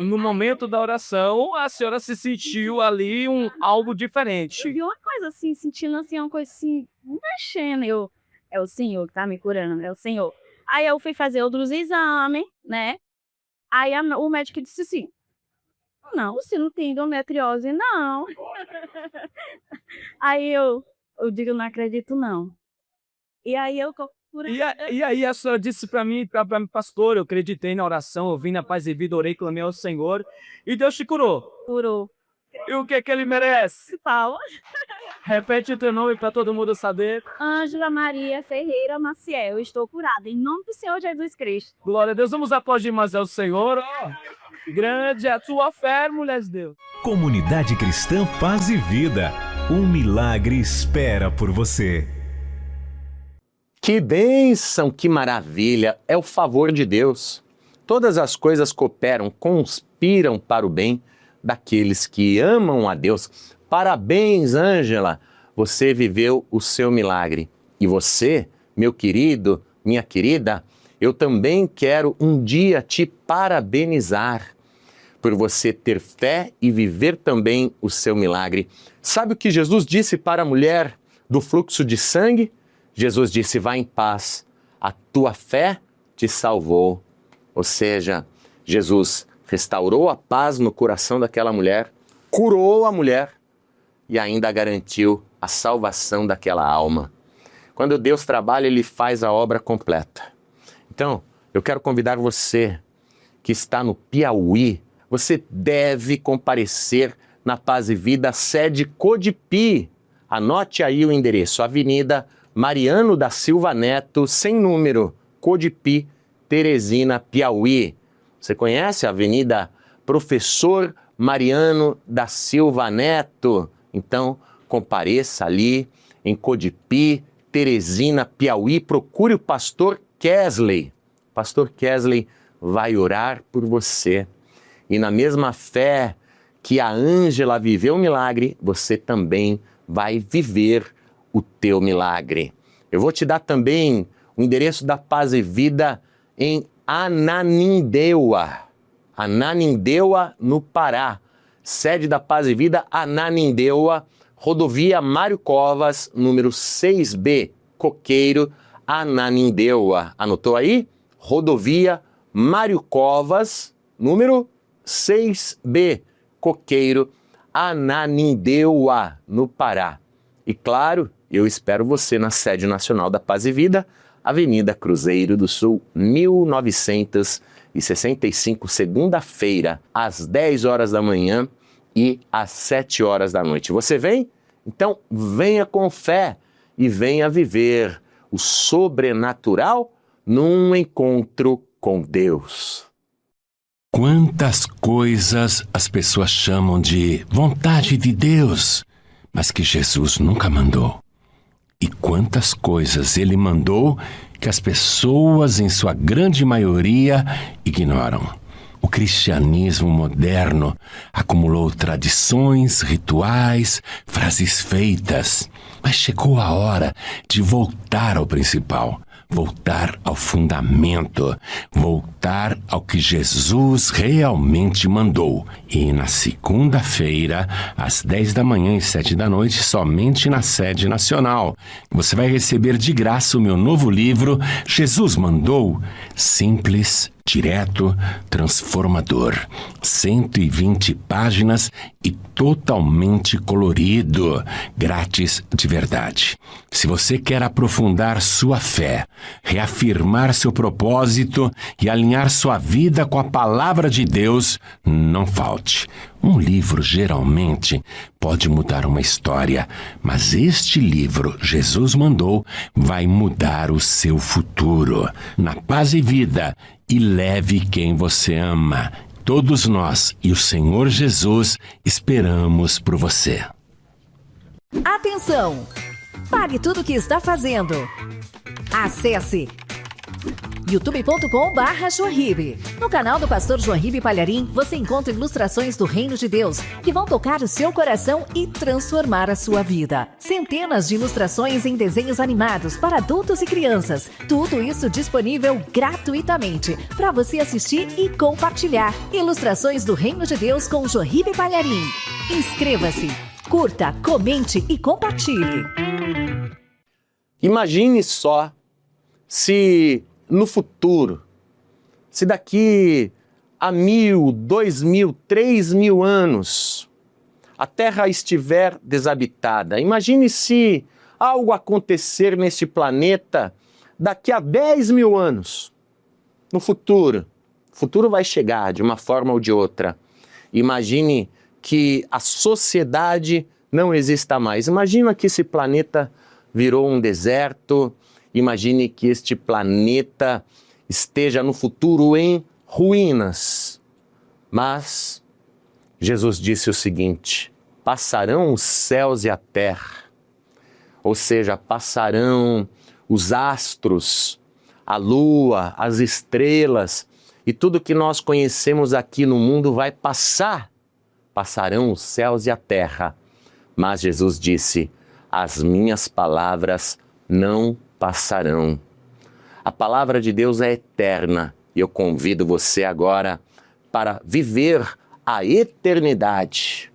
No momento da oração, a senhora se sentiu ali algo diferente. Eu vi uma coisa assim, sentindo assim, uma coisa assim, mexendo. É o Senhor que tá me curando, é o Senhor. Aí eu fui fazer outros exames, né? Aí o médico disse assim, não, você não tem endometriose, não. Aí eu digo, não acredito, não. E aí eu... E aí a senhora disse para mim, pastor, eu acreditei na oração, eu vim na paz e vida, orei, clamei ao Senhor, e Deus te curou. Curou. E o que ele merece? Palmas. Repete o teu nome para todo mundo saber. Ângela Maria Ferreira Maciel, estou curada, em nome do Senhor Jesus Cristo. Glória a Deus, vamos aplaudir mais ao Senhor. Oh, grande é a tua fé, mulher de Deus. Comunidade Cristã Paz e Vida. Um milagre espera por você. Que bênção, que maravilha, é o favor de Deus. Todas as coisas cooperam, conspiram para o bem daqueles que amam a Deus. Parabéns, Ângela, você viveu o seu milagre. E você, meu querido, minha querida, eu também quero um dia te parabenizar por você ter fé e viver também o seu milagre. Sabe o que Jesus disse para a mulher do fluxo de sangue? Jesus disse, vá em paz, a tua fé te salvou. Ou seja, Jesus restaurou a paz no coração daquela mulher, curou a mulher e ainda garantiu a salvação daquela alma. Quando Deus trabalha, Ele faz a obra completa. Então, eu quero convidar você que está no Piauí, você deve comparecer na Paz e Vida, sede Codipi. Anote aí o endereço, Avenida Mariano da Silva Neto, sem número, Codipi, Teresina, Piauí. Você conhece a Avenida Professor Mariano da Silva Neto? Então, compareça ali em Codipi, Teresina, Piauí. Procure o pastor Kesley. O pastor Kesley vai orar por você. E na mesma fé que a Ângela viveu o milagre, você também vai viver o teu milagre. Eu vou te dar também o endereço da Paz e Vida em Ananindeua. Ananindeua, no Pará. Sede da Paz e Vida, Ananindeua, rodovia Mário Covas, número 6B, Coqueiro, Ananindeua. Anotou aí? Rodovia Mário Covas, número 6B, Coqueiro, Ananindeua, no Pará. E claro, eu espero você na sede nacional da Paz e Vida, Avenida Cruzeiro do Sul, 1965, segunda-feira, às 10 horas da manhã e às 7 horas da noite. Você vem? Então venha com fé e venha viver o sobrenatural num encontro com Deus. Quantas coisas as pessoas chamam de vontade de Deus, mas que Jesus nunca mandou. E quantas coisas Ele mandou que as pessoas, em sua grande maioria, ignoram. O cristianismo moderno acumulou tradições, rituais, frases feitas, mas chegou a hora de voltar ao principal. Voltar ao fundamento, voltar ao que Jesus realmente mandou. E na segunda-feira, às 10 da manhã e 7 da noite, somente na sede nacional, você vai receber de graça o meu novo livro, Jesus Mandou, Simples direto, transformador. 120 páginas e totalmente colorido. Grátis de verdade. Se você quer aprofundar sua fé, reafirmar seu propósito e alinhar sua vida com a palavra de Deus, não falte. Um livro, geralmente, pode mudar uma história, mas este livro, Jesus mandou, vai mudar o seu futuro. Na Paz e Vida, e leve quem você ama. Todos nós e o Senhor Jesus esperamos por você. Atenção! Pare tudo o que está fazendo. Acesse youtube.com/JoãoRibe. No canal do pastor João Ribe Palharim, você encontra ilustrações do Reino de Deus que vão tocar o seu coração e transformar a sua vida. Centenas de ilustrações em desenhos animados para adultos e crianças. Tudo isso disponível gratuitamente para você assistir e compartilhar. Ilustrações do Reino de Deus com João Ribe Palharim. Inscreva-se, curta, comente e compartilhe. Imagine só se no futuro, se daqui a 1.000, 2.000, 3.000 anos, a Terra estiver desabitada. Imagine se algo acontecer neste planeta daqui a 10.000 anos. No futuro. O futuro vai chegar de uma forma ou de outra. Imagine que a sociedade não exista mais. Imagina que esse planeta virou um deserto. Imagine que este planeta esteja no futuro em ruínas. Mas Jesus disse o seguinte: passarão os céus e a terra, ou seja, passarão os astros, a lua, as estrelas e tudo que nós conhecemos aqui no mundo vai passar. Passarão os céus e a terra. Mas Jesus disse: as minhas palavras não passarão. A palavra de Deus é eterna e eu convido você agora para viver a eternidade,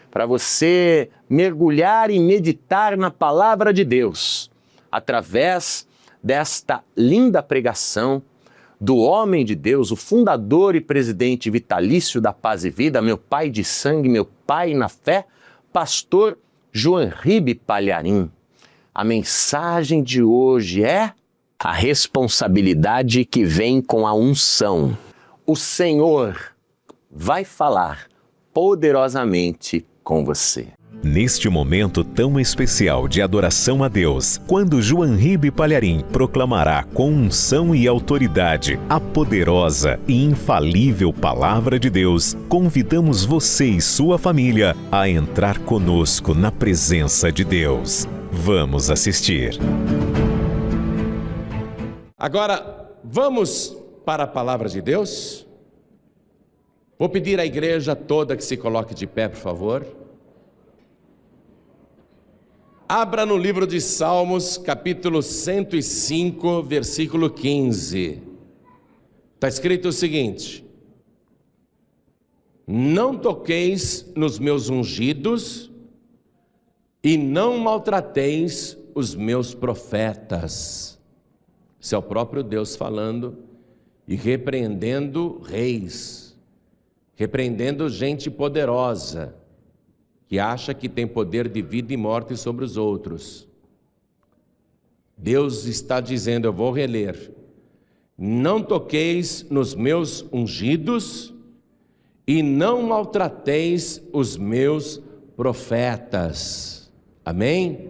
para você mergulhar e meditar na palavra de Deus, através desta linda pregação do homem de Deus, o fundador e presidente vitalício da Paz e Vida, meu pai de sangue, meu pai na fé, pastor João Ribe Palharim. A mensagem de hoje é a responsabilidade que vem com a unção. O Senhor vai falar poderosamente com você. Neste momento tão especial de adoração a Deus, quando João Ribe Palharim proclamará com unção e autoridade a poderosa e infalível Palavra de Deus, convidamos você e sua família a entrar conosco na presença de Deus. Vamos assistir. Agora, vamos para a Palavra de Deus? Vou pedir à igreja toda que se coloque de pé, por favor. Abra no livro de Salmos, capítulo 105, versículo 15. Está escrito o seguinte: não toqueis nos meus ungidos e não maltrateis os meus profetas. Isso é o próprio Deus falando e repreendendo reis, repreendendo gente poderosa, que acha que tem poder de vida e morte sobre os outros. Deus está dizendo, eu vou reler: não toqueis nos meus ungidos e não maltrateis os meus profetas. Amém?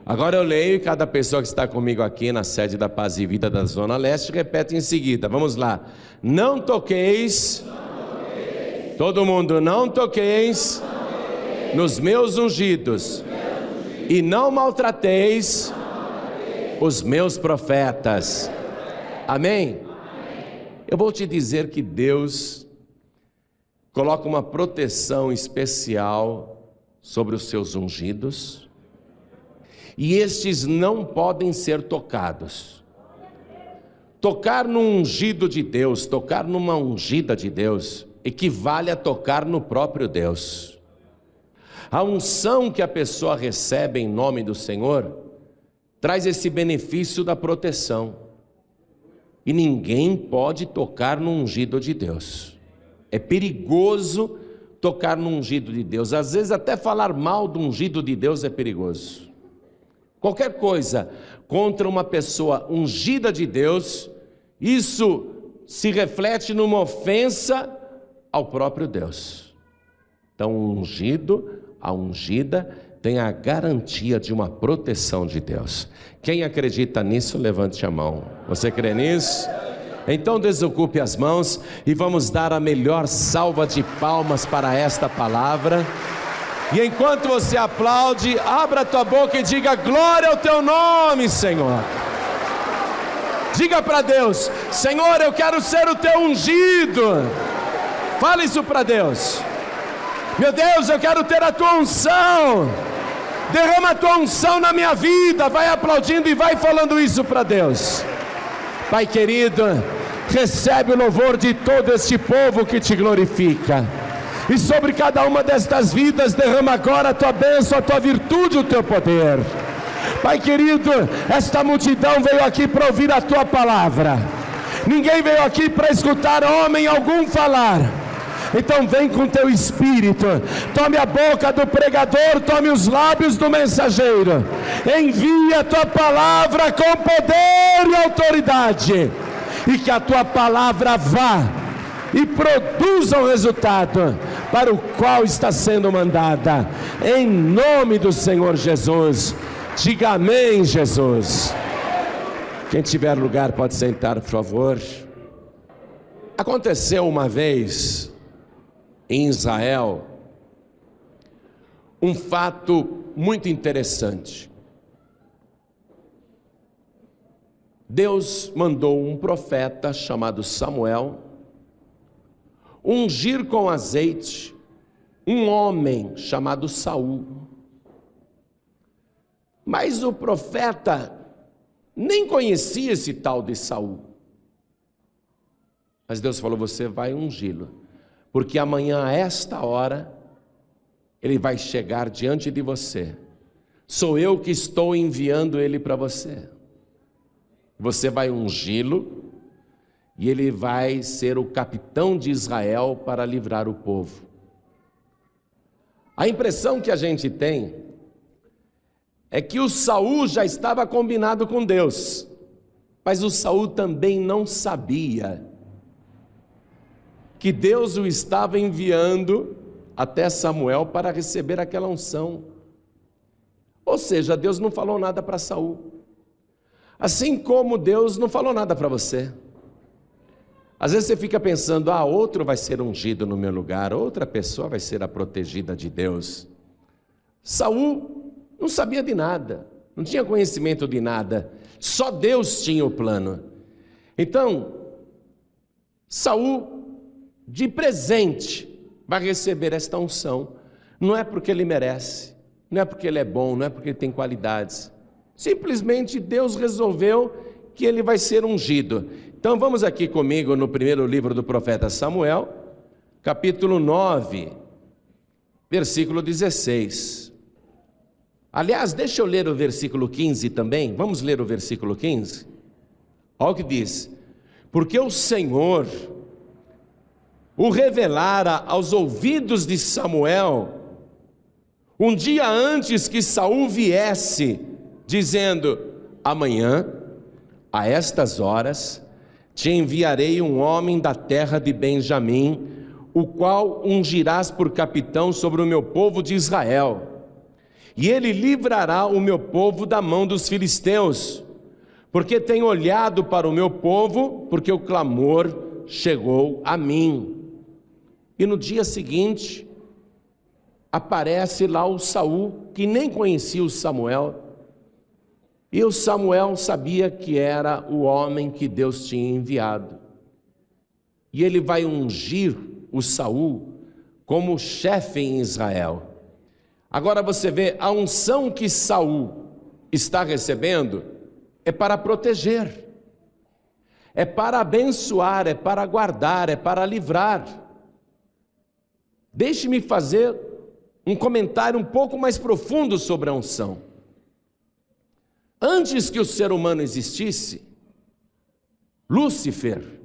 Agora eu leio e cada pessoa que está comigo aqui na sede da Paz e Vida da Zona Leste repete em seguida. Vamos lá. Não toqueis, todo mundo, não toqueis nos meus ungidos e não maltrateis os meus profetas. Amém? Eu vou te dizer que Deus coloca uma proteção especial sobre os seus ungidos, e estes não podem ser tocados. Tocar no ungido de Deus, tocar numa ungida de Deus, equivale a tocar no próprio Deus. A unção que a pessoa recebe em nome do Senhor traz esse benefício da proteção. E ninguém pode tocar no ungido de Deus. É perigoso tocar no ungido de Deus. Às vezes até falar mal do ungido de Deus é perigoso. Qualquer coisa contra uma pessoa ungida de Deus, isso se reflete numa ofensa ao próprio Deus. Então o ungido, a ungida, tem a garantia de uma proteção de Deus. Quem acredita nisso, levante a mão. Você crê nisso? Então desocupe as mãos e vamos dar a melhor salva de palmas para esta palavra. E enquanto você aplaude, abra a tua boca e diga: glória ao teu nome, Senhor. Diga para Deus: Senhor, eu quero ser o teu ungido. Fale isso para Deus. Meu Deus, eu quero ter a tua unção. Derrama a tua unção na minha vida. Vai aplaudindo e vai falando isso para Deus. Pai querido, recebe o louvor de todo este povo que te glorifica. E sobre cada uma destas vidas, derrama agora a tua bênção, a tua virtude, o teu poder. Pai querido, esta multidão veio aqui para ouvir a tua palavra. Ninguém veio aqui para escutar homem algum falar. Então vem com teu espírito, tome a boca do pregador, tome os lábios do mensageiro, envia a tua palavra com poder e autoridade, e que a tua palavra vá e produza o resultado para o qual está sendo mandada, em nome do Senhor Jesus. Diga amém, Jesus. Quem tiver lugar pode sentar, por favor. Aconteceu uma vez em Israel um fato muito interessante. Deus mandou um profeta chamado Samuel ungir com azeite um homem chamado Saul. Mas o profeta nem conhecia esse tal de Saul. Mas Deus falou: você vai ungí-lo, porque amanhã a esta hora ele vai chegar diante de você. Sou eu que estou enviando ele para você. Você vai ungí-lo e ele vai ser o capitão de Israel para livrar o povo. A impressão que a gente tem é que o Saul já estava combinado com Deus, mas o Saul também não sabia que Deus o estava enviando até Samuel para receber aquela unção. Ou seja, Deus não falou nada para Saul, assim como Deus não falou nada para você. Às vezes você fica pensando: outro vai ser ungido no meu lugar, outra pessoa vai ser a protegida de Deus. Saul não sabia de nada, não tinha conhecimento de nada, só Deus tinha o plano. Então, Saul, de presente, vai receber esta unção. Não é porque ele merece, não é porque ele é bom, não é porque ele tem qualidades. Simplesmente Deus resolveu que ele vai ser ungido. Então vamos aqui comigo no primeiro livro do profeta Samuel, capítulo 9, versículo 16. Aliás, deixa eu ler o versículo 15 também. Vamos ler o versículo 15? Olha o que diz: porque o Senhor o revelara aos ouvidos de Samuel um dia antes que Saul viesse, dizendo: amanhã, a estas horas, te enviarei um homem da terra de Benjamim, o qual ungirás por capitão sobre o meu povo de Israel. E ele livrará o meu povo da mão dos filisteus, porque tem olhado para o meu povo, porque o clamor chegou a mim. E no dia seguinte, aparece lá o Saul, que nem conhecia o Samuel, e o Samuel sabia que era o homem que Deus tinha enviado. E ele vai ungir o Saul como chefe em Israel. Agora você vê, a unção que Saul está recebendo é para proteger, é para abençoar, é para guardar, é para livrar. Deixe-me fazer um comentário um pouco mais profundo sobre a unção. Antes que o ser humano existisse, Lúcifer,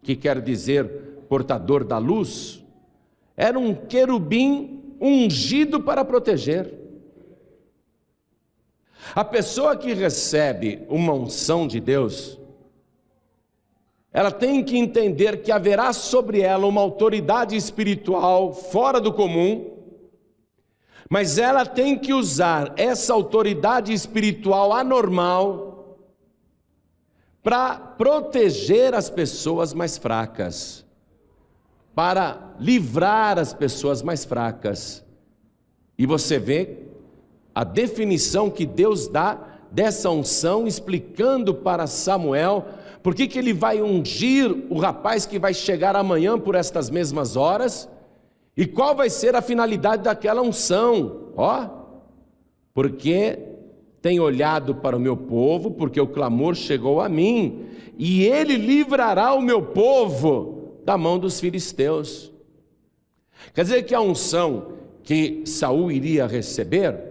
que quer dizer portador da luz, era um querubim ungido para proteger. A pessoa que recebe uma unção de Deus, ela tem que entender que haverá sobre ela uma autoridade espiritual fora do comum, mas ela tem que usar essa autoridade espiritual anormal para proteger as pessoas mais fracas, para livrar as pessoas mais fracas. E você vê a definição que Deus dá dessa unção, explicando para Samuel por que ele vai ungir o rapaz que vai chegar amanhã por estas mesmas horas, e qual vai ser a finalidade daquela unção. Porque tem olhado para o meu povo, porque o clamor chegou a mim, e ele livrará o meu povo da mão dos filisteus. Quer dizer que a unção que Saul iria receber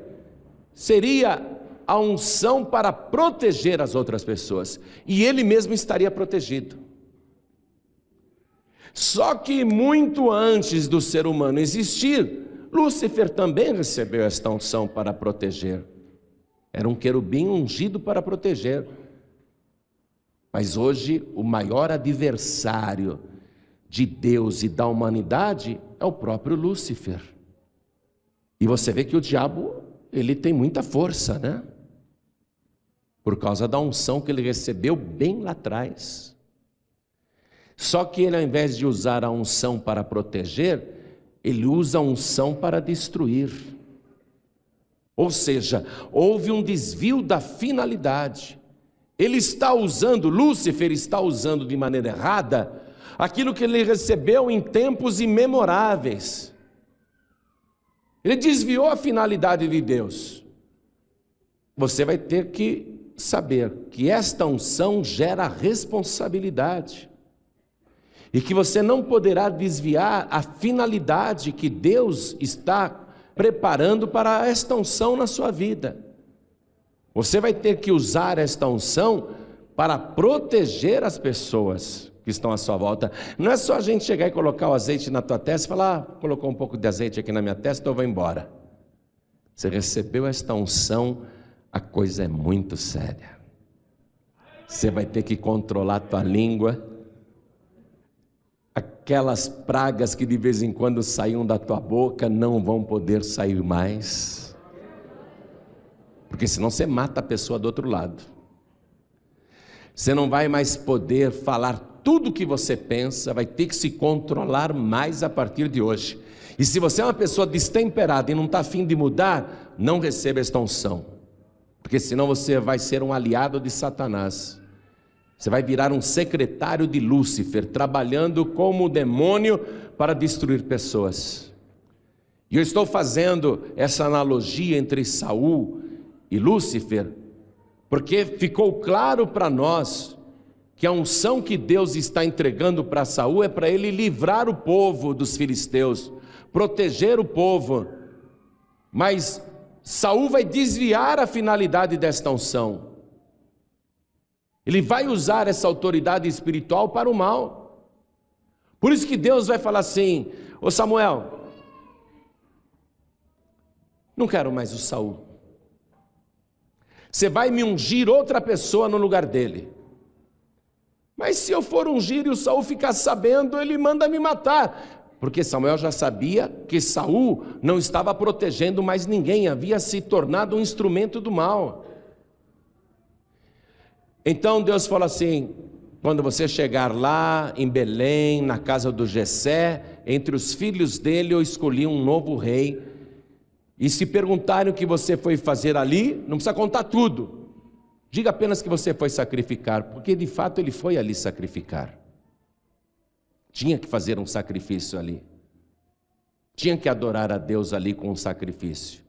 seria a unção para proteger as outras pessoas, e ele mesmo estaria protegido. Só que muito antes do ser humano existir, Lúcifer também recebeu esta unção para proteger. Era um querubim ungido para proteger. Mas hoje o maior adversário de Deus e da humanidade é o próprio Lúcifer. E você vê que o diabo, ele tem muita força, né? Por causa da unção que ele recebeu bem lá atrás. Só que ele, ao invés de usar a unção para proteger, ele usa a unção para destruir. Ou seja, houve um desvio da finalidade. Ele está usando, Lúcifer está usando de maneira errada aquilo que ele recebeu em tempos imemoráveis. Ele desviou a finalidade de Deus. Você vai ter que saber que esta unção gera responsabilidade, e que você não poderá desviar a finalidade que Deus está preparando para esta unção na sua vida. Você vai ter que usar esta unção para proteger as pessoas que estão à sua volta. Não é só a gente chegar e colocar o azeite na tua testa e falar: colocou um pouco de azeite aqui na minha testa, eu vou embora. Você recebeu esta unção, a coisa é muito séria. Você vai ter que controlar a tua língua. Aquelas pragas que de vez em quando saíam da tua boca não vão poder sair mais, porque senão você mata a pessoa do outro lado. Você não vai mais poder falar tudo o que você pensa, vai ter que se controlar mais a partir de hoje. E se você é uma pessoa destemperada e não está a fim de mudar, não receba esta unção, porque senão você vai ser um aliado de Satanás. Você vai virar um secretário de Lúcifer, trabalhando como demônio para destruir pessoas. E eu estou fazendo essa analogia entre Saul e Lúcifer, porque ficou claro para nós que a unção que Deus está entregando para Saul é para ele livrar o povo dos filisteus, proteger o povo. Mas Saul vai desviar a finalidade desta unção. Ele vai usar essa autoridade espiritual para o mal. Por isso que Deus vai falar assim: ô Samuel, não quero mais o Saul. Você vai me ungir outra pessoa no lugar dele. Mas se eu for ungir e o Saul ficar sabendo, ele manda me matar. Porque Samuel já sabia que Saul não estava protegendo mais ninguém, havia se tornado um instrumento do mal. Então Deus fala assim: quando você chegar lá em Belém, na casa do Jessé, entre os filhos dele eu escolhi um novo rei, e se perguntarem o que você foi fazer ali, não precisa contar tudo, diga apenas que você foi sacrificar, porque de fato ele foi ali sacrificar. Tinha que fazer um sacrifício ali, tinha que adorar a Deus ali com um sacrifício.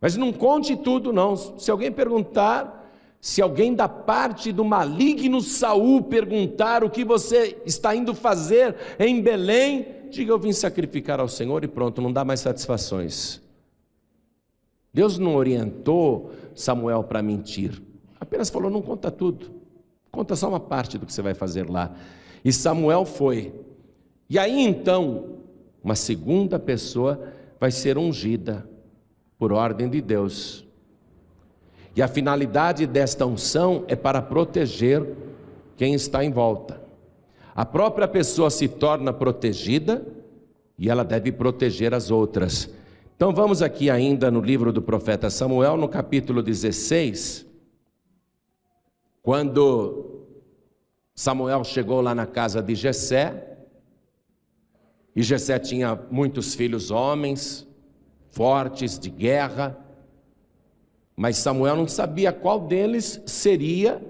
Mas não conte tudo não. Se alguém perguntar, se alguém da parte do maligno Saul perguntar o que você está indo fazer em Belém, diga: eu vim sacrificar ao Senhor e pronto, não dá mais satisfações. Deus não orientou Samuel para mentir, apenas falou: não conta tudo, Conta só uma parte do que você vai fazer lá. E Samuel foi. E aí então, uma segunda pessoa vai ser ungida por ordem de Deus. E a finalidade desta unção é para proteger quem está em volta. A própria pessoa se torna protegida e ela deve proteger as outras. Então vamos aqui ainda no livro do profeta Samuel, no capítulo 16, quando Samuel chegou lá na casa de Jessé, e Jessé tinha muitos filhos homens, fortes, de guerra, mas Samuel não sabia qual deles seria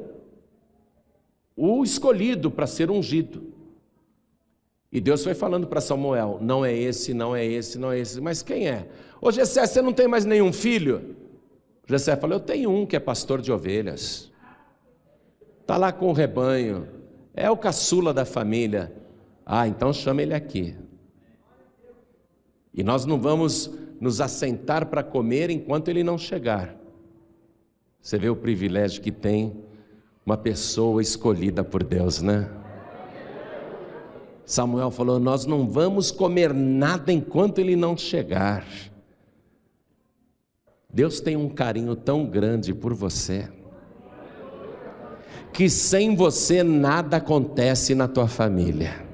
o escolhido para ser ungido. E Deus foi falando para Samuel, não é esse, não é esse, não é esse, mas quem é? Ô Jessé, você não tem mais nenhum filho? Jessé falou, eu tenho um que é pastor de ovelhas, está lá com o rebanho, é o caçula da família. Ah, então chama ele aqui. E nós não vamos nos assentar para comer enquanto ele não chegar. Você vê o privilégio que tem uma pessoa escolhida por Deus, né? Samuel falou, nós não vamos comer nada enquanto ele não chegar. Deus tem um carinho tão grande por você, que sem você nada acontece na tua família.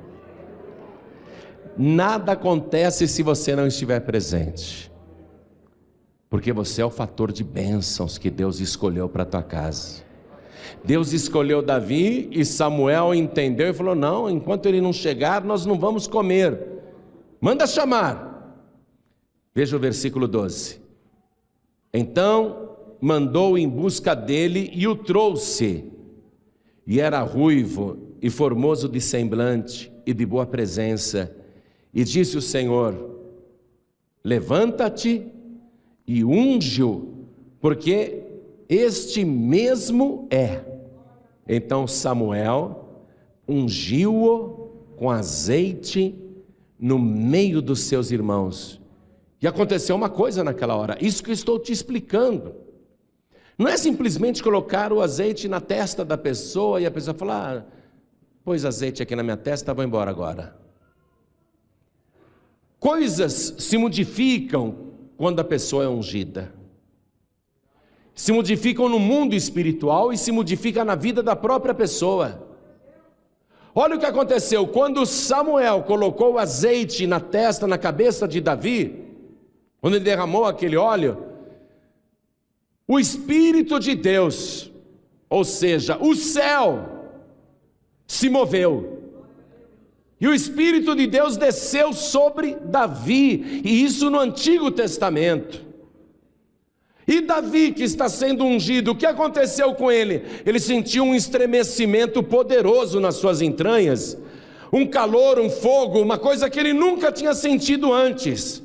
Nada acontece se você não estiver presente. Porque você é o fator de bênçãos que Deus escolheu para a tua casa. Deus escolheu Davi e Samuel entendeu e falou, não, enquanto ele não chegar, nós não vamos comer. Manda chamar. Veja o versículo 12. Então mandou em busca dele e o trouxe. E era ruivo e formoso de semblante e de boa presença. E disse o Senhor, levanta-te e unge-o, porque este mesmo é. Então Samuel ungiu-o com azeite no meio dos seus irmãos. E aconteceu uma coisa naquela hora, isso que eu estou te explicando. Não é simplesmente colocar o azeite na testa da pessoa e a pessoa falar, pôs azeite aqui na minha testa, vou embora agora. Coisas se modificam quando a pessoa é ungida. Se modificam no mundo espiritual e se modifica na vida da própria pessoa. Olha o que aconteceu, quando Samuel colocou o azeite na testa, na cabeça de Davi, quando ele derramou aquele óleo, o Espírito de Deus, ou seja, o céu, se moveu. E o Espírito de Deus desceu sobre Davi, e isso no Antigo Testamento. E Davi, que está sendo ungido, o que aconteceu com ele? Ele sentiu um estremecimento poderoso nas suas entranhas, um calor, um fogo, uma coisa que ele nunca tinha sentido antes.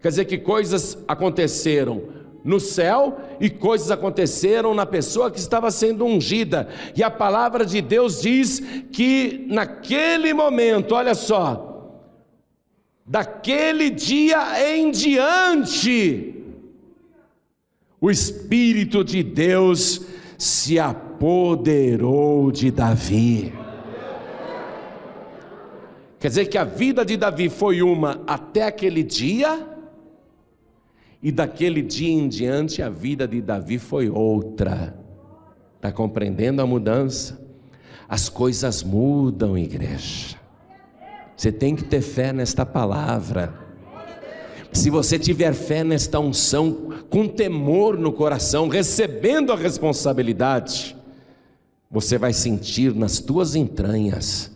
Quer dizer que coisas aconteceram no céu e coisas aconteceram na pessoa que estava sendo ungida. E a palavra de Deus diz que naquele momento, olha só, daquele dia em diante, o Espírito de Deus se apoderou de Davi. Quer dizer que a vida de Davi foi uma até aquele dia, e daquele dia em diante a vida de Davi foi outra. Está compreendendo a mudança? As coisas mudam, igreja. Você tem que ter fé nesta palavra. Se você tiver fé nesta unção, com temor no coração, recebendo a responsabilidade, você vai sentir nas tuas entranhas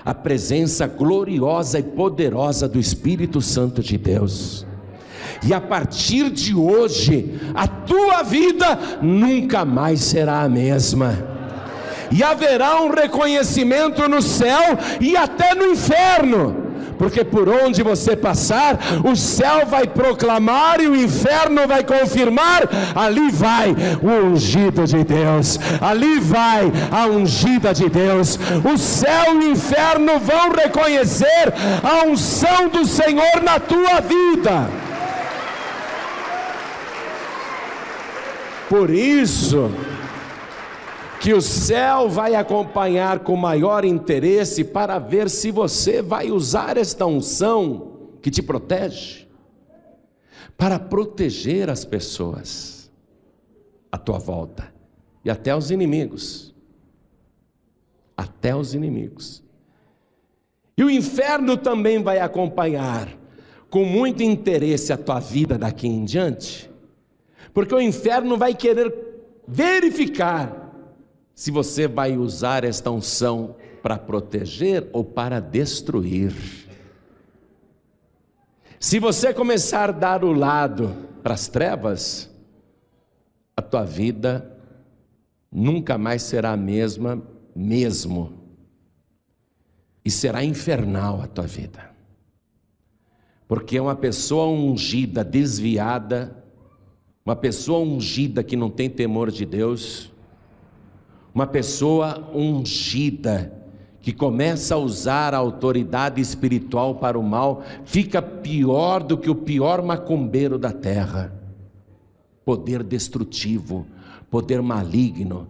a presença gloriosa e poderosa do Espírito Santo de Deus. E a partir de hoje, a tua vida nunca mais será a mesma. E haverá um reconhecimento no céu e até no inferno. Porque por onde você passar, o céu vai proclamar e o inferno vai confirmar, ali vai o ungido de Deus, ali vai a ungida de Deus. O céu e o inferno vão reconhecer a unção do Senhor na tua vida. que o céu vai acompanhar com maior interesse para ver se você vai usar esta unção que te protege para proteger as pessoas à tua volta e até os inimigos. Até os inimigos. E o inferno também vai acompanhar com muito interesse a tua vida daqui em diante, porque o inferno vai querer verificar se você vai usar esta unção para proteger ou para destruir. Se você começar a dar o lado para as trevas, a tua vida nunca mais será a mesma mesmo. E será infernal a tua vida. Porque uma pessoa ungida, desviada, uma pessoa ungida que não tem temor de Deus, uma pessoa ungida que começa a usar a autoridade espiritual para o mal, fica pior do que o pior macumbeiro da terra. Poder destrutivo, poder maligno.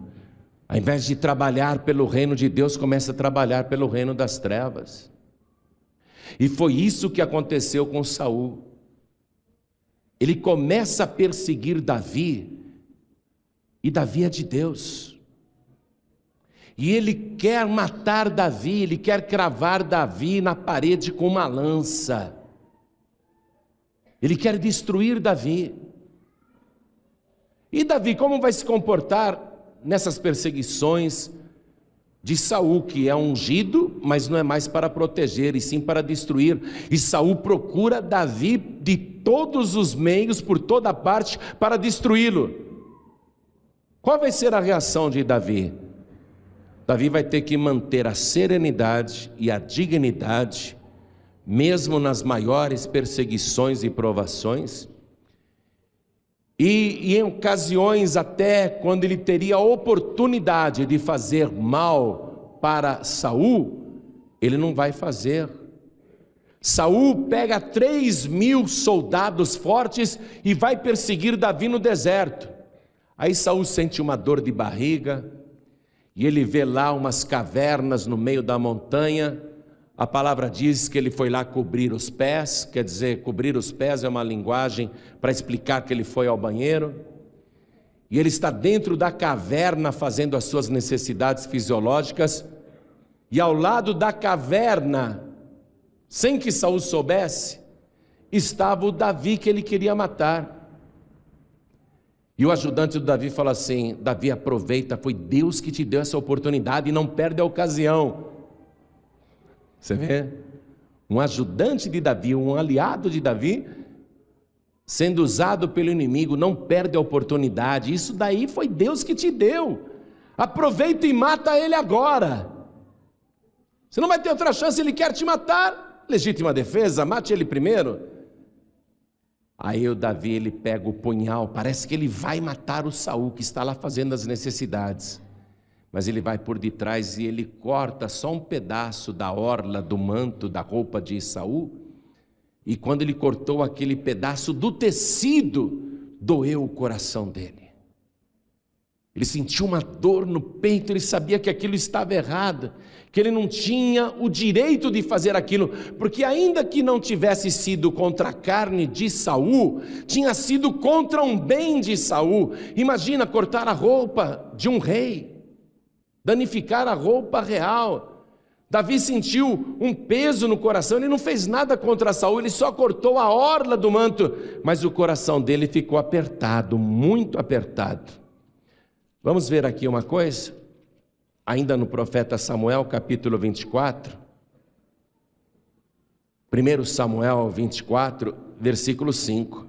Ao invés de trabalhar pelo reino de Deus, começa a trabalhar pelo reino das trevas. E foi isso que aconteceu com Saul. Ele começa a perseguir Davi, e Davi é de Deus. E ele quer matar Davi, ele quer cravar Davi na parede com uma lança. Ele quer destruir Davi. E Davi, como vai se comportar nessas perseguições de Saul, que é ungido, mas não é mais para proteger, e sim para destruir? E Saul procura Davi de todos os meios, por toda parte, para destruí-lo. Qual vai ser a reação de Davi? Davi vai ter que manter a serenidade e a dignidade, mesmo nas maiores perseguições e provações. E em ocasiões até quando ele teria a oportunidade de fazer mal para Saul, ele não vai fazer. Saul pega 3.000 soldados fortes e vai perseguir Davi no deserto. Aí Saul sente uma dor de barriga, e ele vê lá umas cavernas no meio da montanha. A palavra diz que ele foi lá cobrir os pés, quer dizer, cobrir os pés é uma linguagem para explicar que ele foi ao banheiro. E ele está dentro da caverna fazendo as suas necessidades fisiológicas, e ao lado da caverna, sem que Saul soubesse, estava o Davi que ele queria matar. E o ajudante do Davi fala assim: Davi, aproveita, foi Deus que te deu essa oportunidade e não perde a ocasião. Você vê? Um ajudante de Davi, um aliado de Davi, sendo usado pelo inimigo, não perde a oportunidade. Isso daí foi Deus que te deu. Aproveita e mata ele agora. Você não vai ter outra chance, ele quer te matar. Legítima defesa, mate ele primeiro. Aí o Davi, ele pega o punhal, parece que ele vai matar o Saul, que está lá fazendo as necessidades. Mas ele vai por detrás e ele corta só um pedaço da orla do manto, da roupa de Saul. E quando ele cortou aquele pedaço do tecido, doeu o coração dele. Ele sentiu uma dor no peito, ele sabia que aquilo estava errado, que ele não tinha o direito de fazer aquilo, porque ainda que não tivesse sido contra a carne de Saul, tinha sido contra um bem de Saul. Imagina cortar a roupa de um rei, danificar a roupa real. Davi sentiu um peso no coração, ele não fez nada contra Saul, ele só cortou a orla do manto, mas o coração dele ficou apertado, muito apertado. Vamos ver aqui uma coisa, ainda no profeta Samuel, capítulo 24, 1 Samuel 24, versículo 5.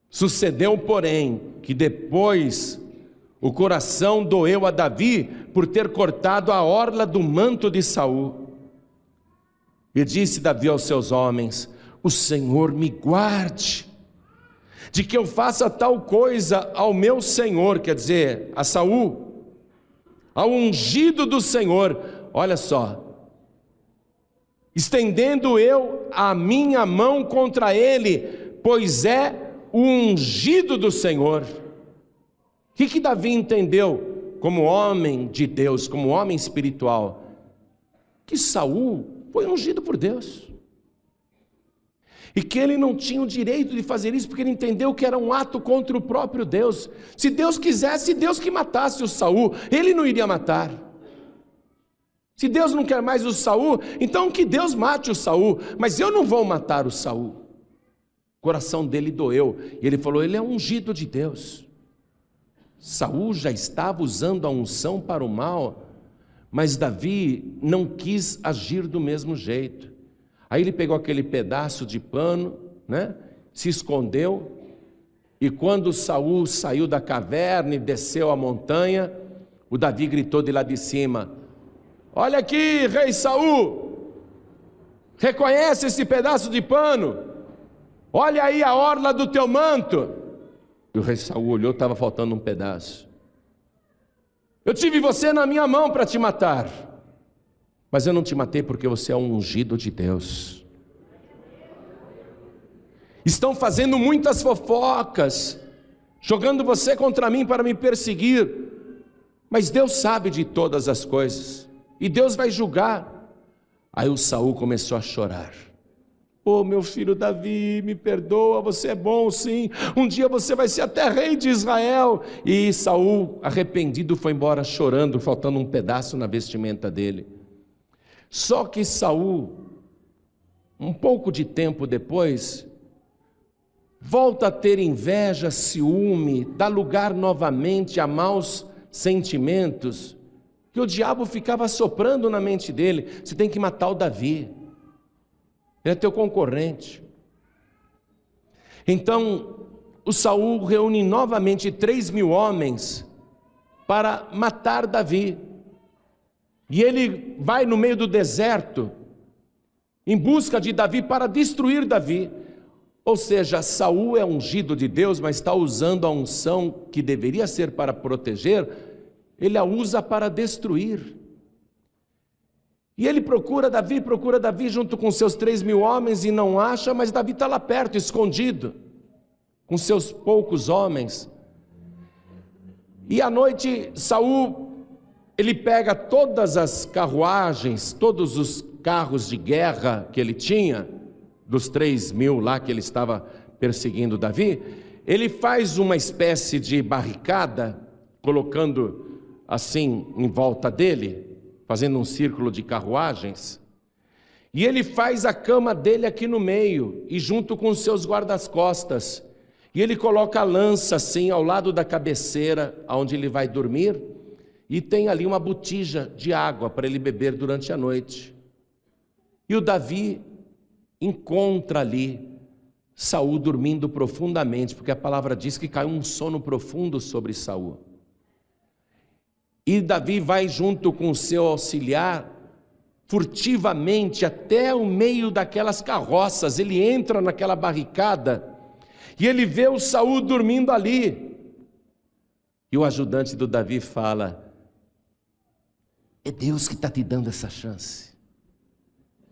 Sucedeu, porém, que depois o coração doeu a Davi por ter cortado a orla do manto de Saul. E disse Davi aos seus homens: o Senhor me guarde de que eu faça tal coisa ao meu Senhor, quer dizer, a Saul, ao ungido do Senhor. Olha só, estendendo eu a minha mão contra ele, pois é o ungido do Senhor. O que Davi entendeu? como homem de Deus, como homem espiritual, que Saul foi ungido por Deus. E que ele não tinha o direito de fazer isso, porque ele entendeu que era um ato contra o próprio Deus. Se Deus quisesse, Deus que matasse o Saul, ele não iria matar. Se Deus não quer mais o Saul, então que Deus mate o Saul, mas eu não vou matar o Saul. O coração dele doeu, e ele falou, ele é ungido de Deus. Saul já estava usando a unção para o mal, mas Davi não quis agir do mesmo jeito. Aí ele pegou aquele pedaço de pano, né? Se escondeu, e quando Saul saiu da caverna e desceu a montanha, o Davi gritou de lá de cima, olha aqui, rei Saul, reconhece esse pedaço de pano, olha aí a orla do teu manto. E o rei Saul olhou, estava faltando um pedaço. Eu tive você na minha mão para te matar, mas eu não te matei porque você é um ungido de Deus. Estão fazendo muitas fofocas, jogando você contra mim para me perseguir, mas Deus sabe de todas as coisas, e Deus vai julgar. Aí o Saul começou a chorar. Oh, meu filho Davi, me perdoa, você é bom sim, um dia você vai ser até rei de Israel. E Saul, arrependido, foi embora chorando, faltando um pedaço na vestimenta dele. Só que Saul, um pouco de tempo depois, volta a ter inveja, ciúme, dá lugar novamente a maus sentimentos, que o diabo ficava soprando na mente dele, você tem que matar o Davi, ele é teu concorrente. Então, o Saul reúne novamente 3.000 homens para matar Davi. E ele vai no meio do deserto, em busca de Davi para destruir Davi. Ou seja, Saul é ungido de Deus, mas está usando a unção que deveria ser para proteger, ele a usa para destruir. E ele procura Davi junto com seus 3.000 homens e não acha, mas Davi está lá perto, escondido, com seus poucos homens. E à noite, Saul, ele pega todas as carruagens, todos os carros de guerra que ele tinha, dos 3.000 lá que ele estava perseguindo Davi, ele faz uma espécie de barricada, colocando assim em volta dele, fazendo um círculo de carruagens, e ele faz a cama dele aqui no meio, e junto com os seus guarda-costas, e ele coloca a lança assim ao lado da cabeceira, onde ele vai dormir, e tem ali uma botija de água para ele beber durante a noite. E o Davi encontra ali Saul dormindo profundamente, porque a palavra diz que caiu um sono profundo sobre Saul. E Davi vai junto com o seu auxiliar, furtivamente até o meio daquelas carroças, ele entra naquela barricada, e ele vê o Saul dormindo ali. E o ajudante do Davi fala, é Deus que está te dando essa chance.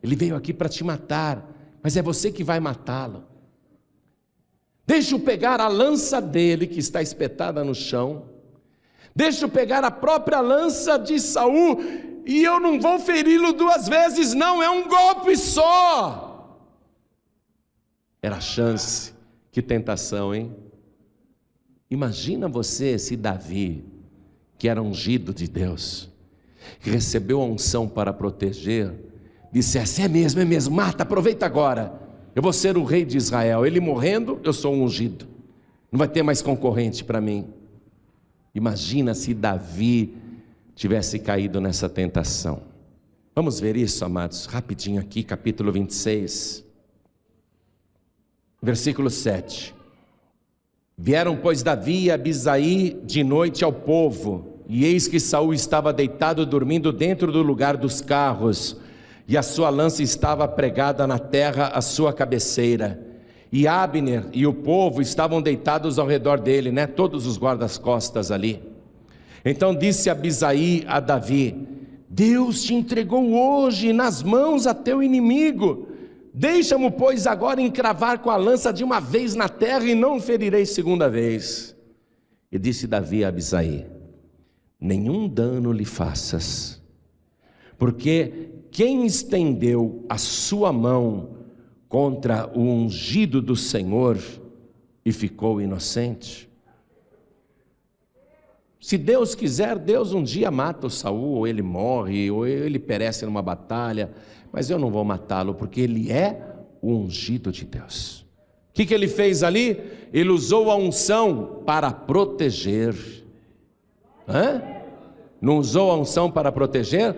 Ele veio aqui para te matar, mas é você que vai matá-lo. Deixa eu pegar a lança dele, que está espetada no chão, deixa eu pegar a própria lança de Saul, e eu não vou feri-lo 2 vezes, não, é um golpe só. Era a chance. Que tentação, hein? Imagina você se Davi, que era ungido de Deus, que recebeu a unção para proteger, dissesse, é mesmo, mata, aproveita agora, eu vou ser o rei de Israel, ele morrendo, eu sou um ungido, não vai ter mais concorrente para mim. Imagina se Davi tivesse caído nessa tentação. Vamos ver isso, amados, rapidinho aqui, capítulo 26, versículo 7. Vieram, pois, Davi e Abisai de noite ao povo, e eis que Saul estava deitado dormindo dentro do lugar dos carros, e a sua lança estava pregada na terra à sua cabeceira. E Abner e o povo estavam deitados ao redor dele, né? Todos os guardas-costas ali. Então disse Abisai a Davi, Deus te entregou hoje nas mãos a teu inimigo. Deixa-mo, pois, agora encravar com a lança de uma vez na terra, e não ferirei segunda vez. E disse Davi a Abisai, nenhum dano lhe faças, porque quem estendeu a sua mão contra o ungido do Senhor e ficou inocente? Se Deus quiser, Deus um dia mata o Saul, ou ele morre, ou ele perece numa batalha, mas eu não vou matá-lo, porque ele é o ungido de Deus. O que ele fez ali? Ele usou a unção para proteger. Não usou a unção para proteger?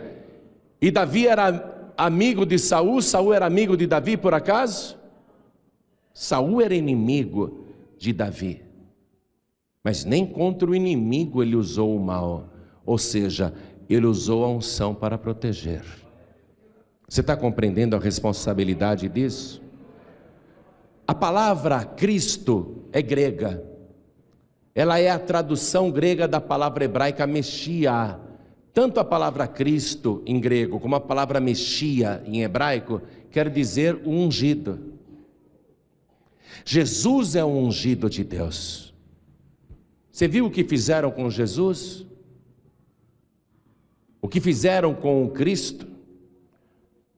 E Davi era amigo de Saul? Saul era amigo de Davi por acaso? Saul era inimigo de Davi. Mas nem contra o inimigo ele usou o mal, ou seja, ele usou a unção para proteger. Você está compreendendo a responsabilidade disso? A palavra Cristo é grega, ela é a tradução grega da palavra hebraica Meshia. Tanto a palavra Cristo em grego como a palavra Meshia em hebraico quer dizer o ungido. Jesus é o ungido de Deus. Você viu o que fizeram com Jesus? O que fizeram com o Cristo?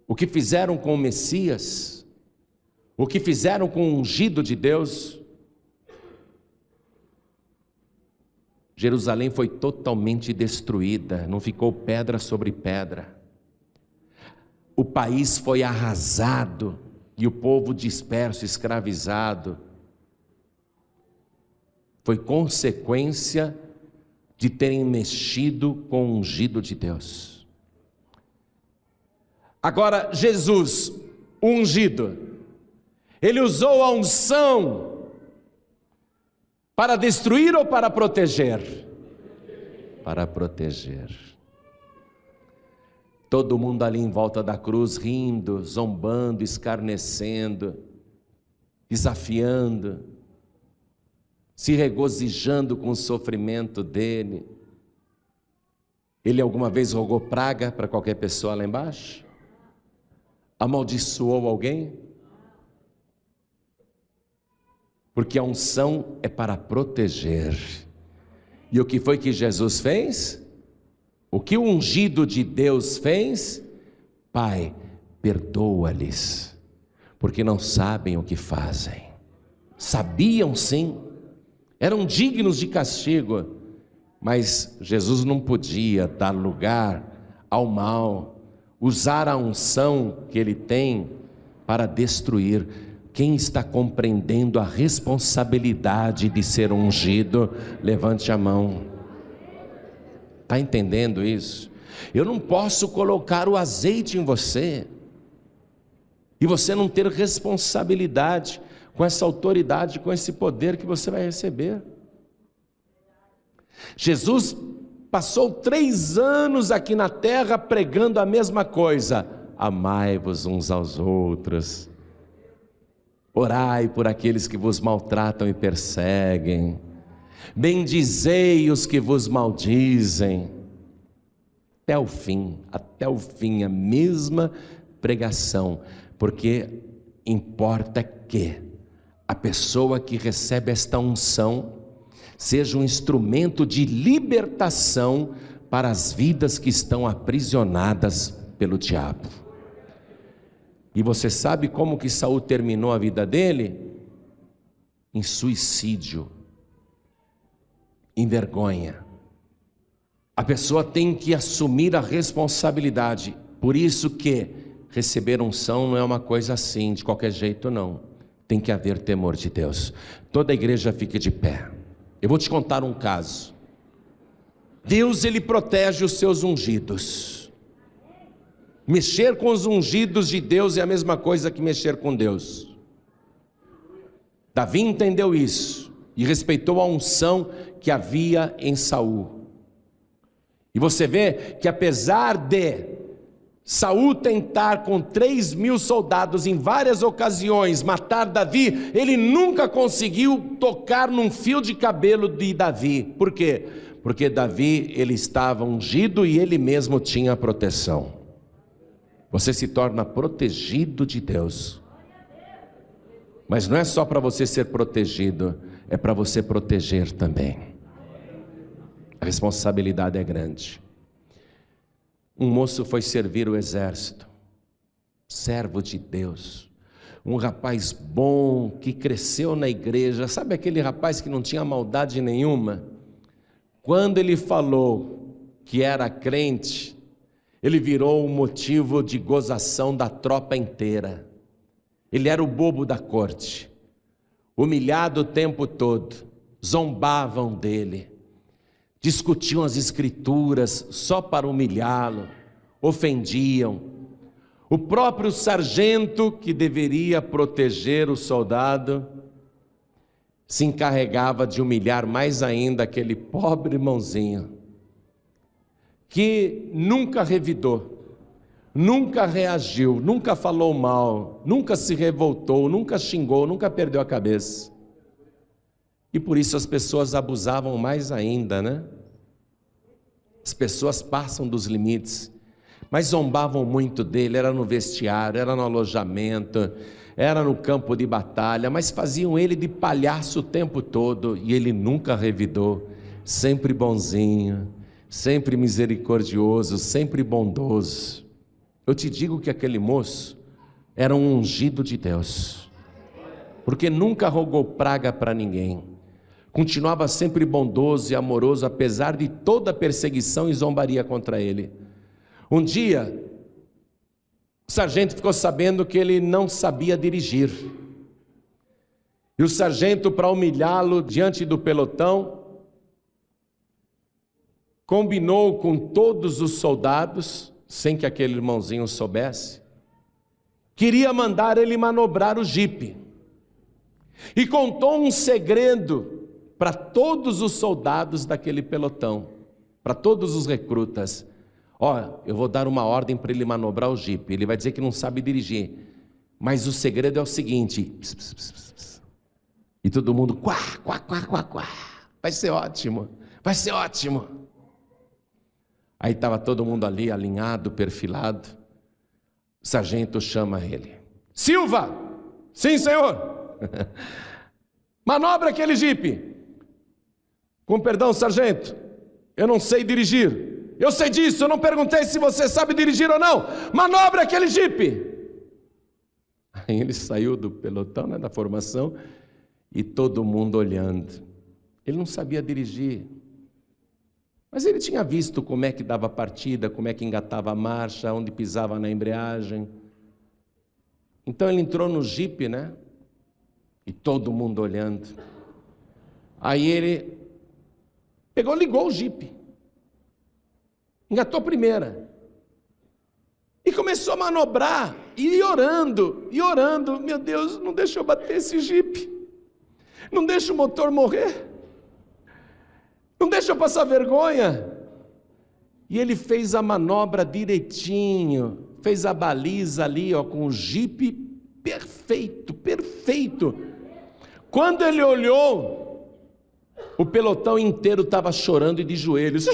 O que fizeram com o Messias? O que fizeram com o ungido de Deus? Jerusalém foi totalmente destruída, não ficou pedra sobre pedra. O país foi arrasado e o povo disperso, escravizado. Foi consequência de terem mexido com o ungido de Deus. Agora, Jesus, o ungido, ele usou a unção para destruir ou para proteger? Para proteger. Todo mundo ali em volta da cruz rindo, zombando, escarnecendo, desafiando, se regozijando com o sofrimento dele. Ele alguma vez rogou praga para qualquer pessoa lá embaixo? Amaldiçoou alguém? Porque a unção é para proteger. E o que foi que Jesus fez? O que o ungido de Deus fez? Pai, perdoa-lhes, porque não sabem o que fazem. Sabiam sim, eram dignos de castigo, mas Jesus não podia dar lugar ao mal, usar a unção que ele tem para destruir. Quem está compreendendo a responsabilidade de ser ungido, levante a mão. Está entendendo isso? Eu não posso colocar o azeite em você e você não ter responsabilidade com essa autoridade, com esse poder que você vai receber. Jesus passou 3 anos aqui na terra pregando a mesma coisa: amai-vos uns aos outros, orai por aqueles que vos maltratam e perseguem, bendizei os que vos maldizem. Até o fim, a mesma pregação, porque importa que a pessoa que recebe esta unção seja um instrumento de libertação para as vidas que estão aprisionadas pelo diabo. E você sabe como que Saul terminou a vida dele? Em suicídio, em vergonha. A pessoa tem que assumir a responsabilidade. Por isso que receber unção não é uma coisa assim, de qualquer jeito não. Tem que haver temor de Deus. Toda a igreja fique de pé. Eu vou te contar um caso. Deus, ele protege os seus ungidos. Mexer com os ungidos de Deus é a mesma coisa que mexer com Deus. Davi entendeu isso e respeitou a unção que havia em Saul. E você vê que apesar de Saul tentar com 3.000 soldados em várias ocasiões matar Davi, ele nunca conseguiu tocar num fio de cabelo de Davi. Por quê? Porque Davi, ele estava ungido e ele mesmo tinha proteção. Você se torna protegido de Deus. Mas não é só para você ser protegido, é para você proteger também. A responsabilidade é grande. Um moço foi servir o exército, servo de Deus, um rapaz bom que cresceu na igreja, sabe aquele rapaz que não tinha maldade nenhuma? Quando ele falou que era crente, ele virou um motivo de gozação da tropa inteira. Ele era o bobo da corte, humilhado o tempo todo, zombavam dele, discutiam as escrituras só para humilhá-lo, ofendiam. O próprio sargento, que deveria proteger o soldado, se encarregava de humilhar mais ainda aquele pobre irmãozinho, que nunca revidou, nunca reagiu, nunca falou mal, nunca se revoltou, nunca xingou, nunca perdeu a cabeça. E por isso as pessoas abusavam mais ainda, né? As pessoas passam dos limites, mas zombavam muito dele, era no vestiário, era no alojamento, era no campo de batalha, mas faziam ele de palhaço o tempo todo, e ele nunca revidou, sempre bonzinho, sempre misericordioso, sempre bondoso. Eu te digo que aquele moço era um ungido de Deus, porque nunca rogou praga para ninguém, continuava sempre bondoso e amoroso, apesar de toda a perseguição e zombaria contra ele. Um dia, o sargento ficou sabendo que ele não sabia dirigir, e o sargento, para humilhá-lo diante do pelotão, combinou com todos os soldados, sem que aquele irmãozinho soubesse, queria mandar ele manobrar o jipe, e contou um segredo para todos os soldados daquele pelotão, para todos os recrutas. Eu vou dar uma ordem para ele manobrar o jipe, ele vai dizer que não sabe dirigir, mas o segredo é o seguinte, pss, pss, pss, pss. E todo mundo, quá, quá, quá, quá, quá. Vai ser ótimo, vai ser ótimo. Aí estava todo mundo ali, alinhado, perfilado, o sargento chama ele, Silva, sim senhor, manobra aquele jipe. Com perdão, sargento, eu não sei dirigir. Eu sei disso, eu não perguntei se você sabe dirigir ou não. Manobra aquele jipe. Aí ele saiu do pelotão, né, da formação, e todo mundo olhando. Ele não sabia dirigir, mas ele tinha visto como é que dava a partida, como é que engatava a marcha, onde pisava na embreagem. Então ele entrou no jipe, né? E todo mundo olhando. Aí ele ligou o jipe, engatou a primeira e começou a manobrar, e orando, meu Deus, não deixa eu bater esse jipe, não deixa o motor morrer, não deixa eu passar vergonha. E ele fez a manobra direitinho, fez a baliza ali, com o jipe perfeito, perfeito. Quando ele olhou, o pelotão inteiro estava chorando e de joelhos.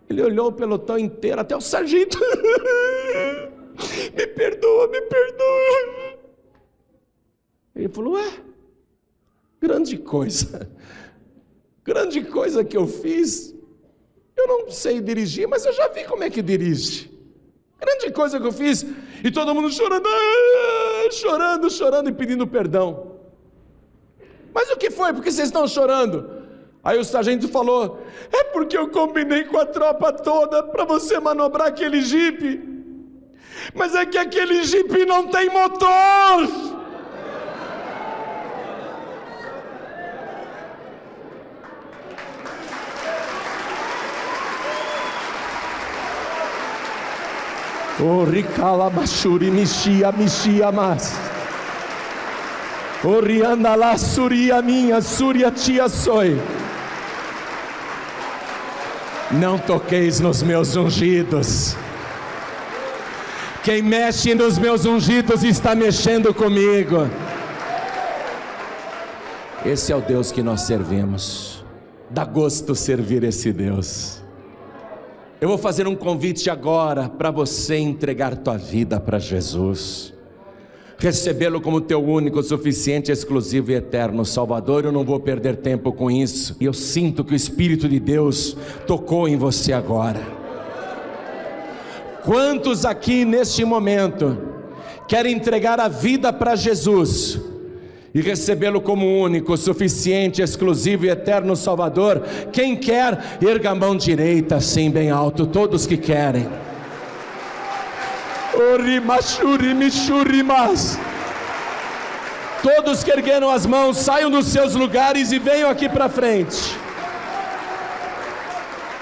Ele olhou o pelotão inteiro, até o sargento. Me perdoa, me perdoa. Ele falou, grande coisa que eu fiz. Eu não sei dirigir, mas eu já vi como é que dirige. Grande coisa que eu fiz. E todo mundo chorando, chorando e pedindo perdão. Mas o que foi? Por que vocês estão chorando? Aí o sargento falou, é porque eu combinei com a tropa toda para você manobrar aquele jipe. Mas é que aquele jipe não tem motor. O ricala bashuri mishia mas. O rianda la suria minha, suria tia soi. Não toqueis nos meus ungidos. Quem mexe nos meus ungidos está mexendo comigo. Esse é o Deus que nós servimos. Dá gosto servir esse Deus. Eu vou fazer um convite agora para você entregar tua vida para Jesus. recebê-lo como teu único, suficiente, exclusivo e eterno Salvador. Eu não vou perder tempo com isso. E eu sinto que o Espírito de Deus tocou em você agora. Quantos aqui neste momento querem entregar a vida para Jesus e recebê-lo como único, suficiente, exclusivo e eterno Salvador? Quem quer, erga a mão direita assim bem alto. Todos que querem. Todos que ergueram as mãos, saiam dos seus lugares e venham aqui para frente.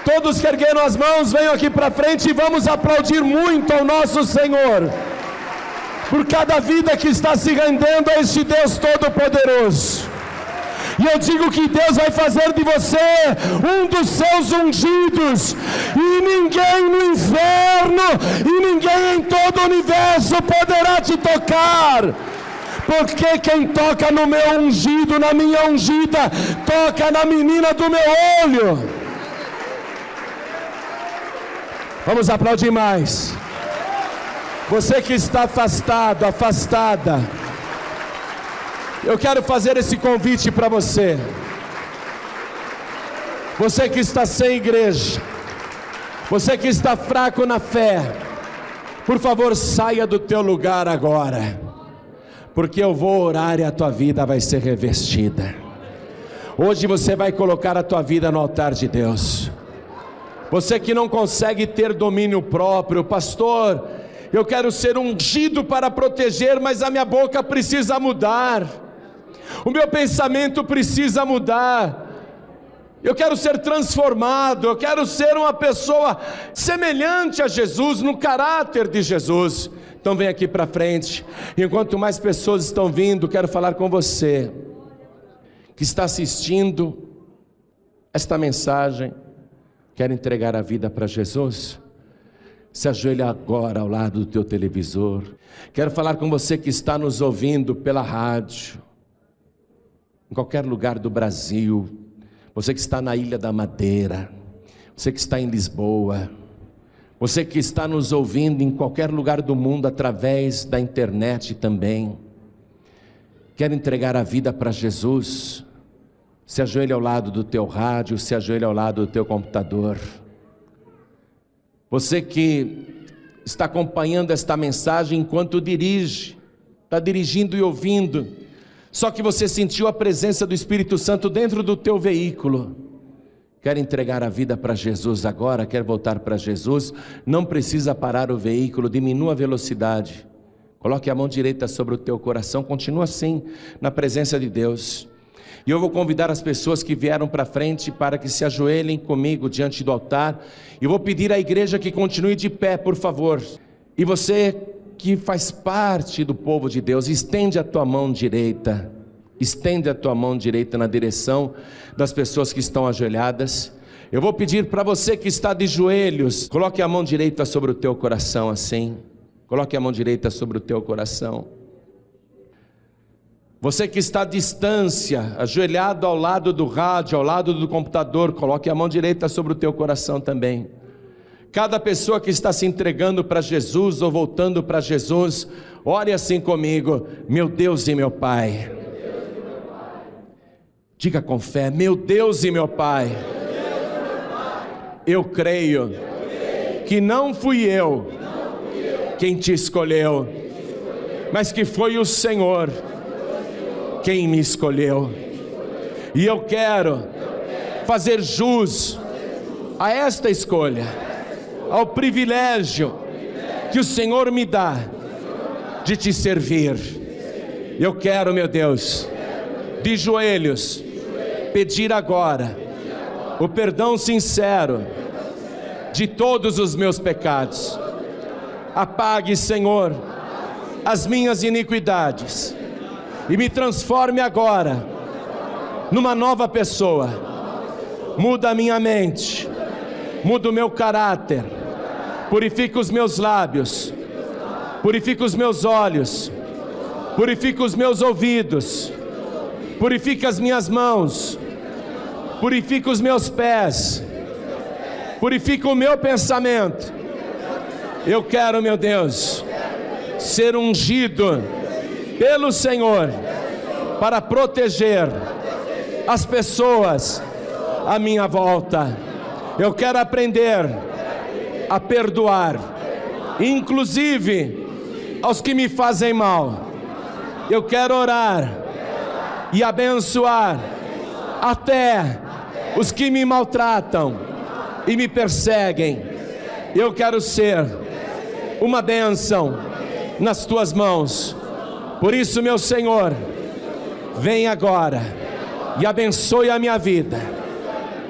Todos que ergueram as mãos, venham aqui para frente e vamos aplaudir muito ao nosso Senhor por cada vida que está se rendendo a este Deus Todo-Poderoso. E eu digo que Deus vai fazer de você um dos seus ungidos, e ninguém no inferno e ninguém em todo o universo poderá te tocar, porque quem toca no meu ungido, na minha ungida, toca na menina do meu olho. Vamos aplaudir mais. Você que está afastado, afastada, eu quero fazer esse convite para você. Você que está sem igreja, você que está fraco na fé, por favor, saia do teu lugar agora, porque eu vou orar e a tua vida vai ser revestida. Hoje você vai colocar a tua vida no altar de Deus. Você que não consegue ter domínio próprio, pastor, eu quero ser ungido para proteger, mas a minha boca precisa mudar. O meu pensamento precisa mudar. Eu quero ser transformado, eu quero ser uma pessoa semelhante a Jesus, no caráter de Jesus. Então vem aqui para frente. Enquanto mais pessoas estão vindo, quero falar com você que está assistindo esta mensagem, quer entregar a vida para Jesus. Se ajoelha agora ao lado do teu televisor. Quero falar com você que está nos ouvindo pela rádio, em qualquer lugar do Brasil, você que está na Ilha da Madeira, você que está em Lisboa, você que está nos ouvindo em qualquer lugar do mundo através da internet também, quer entregar a vida para Jesus, se ajoelha ao lado do teu rádio, se ajoelha ao lado do teu computador. Você que está acompanhando esta mensagem enquanto dirige, está dirigindo e ouvindo, só que você sentiu a presença do Espírito Santo dentro do teu veículo, quer entregar a vida para Jesus agora, quer voltar para Jesus, não precisa parar o veículo, diminua a velocidade, coloque a mão direita sobre o teu coração, continua assim, na presença de Deus. E eu vou convidar as pessoas que vieram para frente para que se ajoelhem comigo diante do altar. E vou pedir à igreja que continue de pé, por favor. E você que faz parte do povo de Deus, estende a tua mão direita. Estende a tua mão direita na direção das pessoas que estão ajoelhadas. Eu vou pedir para você que está de joelhos, coloque a mão direita sobre o teu coração assim. Coloque a mão direita sobre o teu coração. Você que está à distância, ajoelhado ao lado do rádio, ao lado do computador, coloque a mão direita sobre o teu coração também. Cada pessoa que está se entregando para Jesus ou voltando para Jesus, ore assim comigo: meu Deus e meu Pai. Diga com fé: meu Deus e meu Pai. Eu creio que não fui eu quem te escolheu, mas que foi o Senhor quem me escolheu. E eu quero fazer jus a esta escolha, ao privilégio que o Senhor me dá de te servir. Eu quero, meu Deus, de joelhos, pedir agora o perdão sincero de todos os meus pecados. Apague, Senhor, as minhas iniquidades e me transforme agora numa nova pessoa. Muda a minha mente, muda o meu caráter, purifica os meus lábios, purifica os meus olhos, purifica os meus ouvidos, purifica as minhas mãos, purifica os meus pés, purifica o meu pensamento. Eu quero, meu Deus, ser ungido pelo Senhor para proteger as pessoas à minha volta. Eu quero aprender a perdoar, inclusive aos que me fazem mal. Eu quero orar e abençoar até os que me maltratam e me perseguem. Eu quero ser uma bênção nas tuas mãos. Por isso, meu Senhor, vem agora e abençoe a minha vida.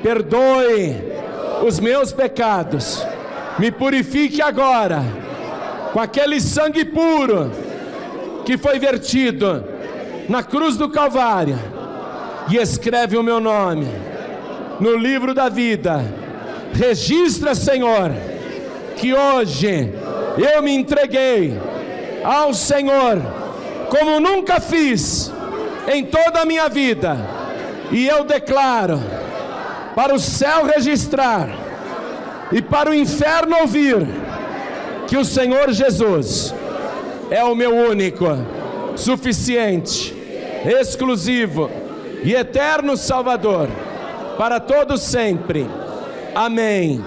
Perdoe os meus pecados. Me purifique agora com aquele sangue puro que foi vertido na cruz do Calvário, e escreve o meu nome no livro da vida. Registra, Senhor, que hoje eu me entreguei ao Senhor como nunca fiz em toda a minha vida, e eu declaro para o céu registrar e para o inferno ouvir que o Senhor Jesus é o meu único, suficiente, exclusivo e eterno Salvador, para todos sempre. Amém.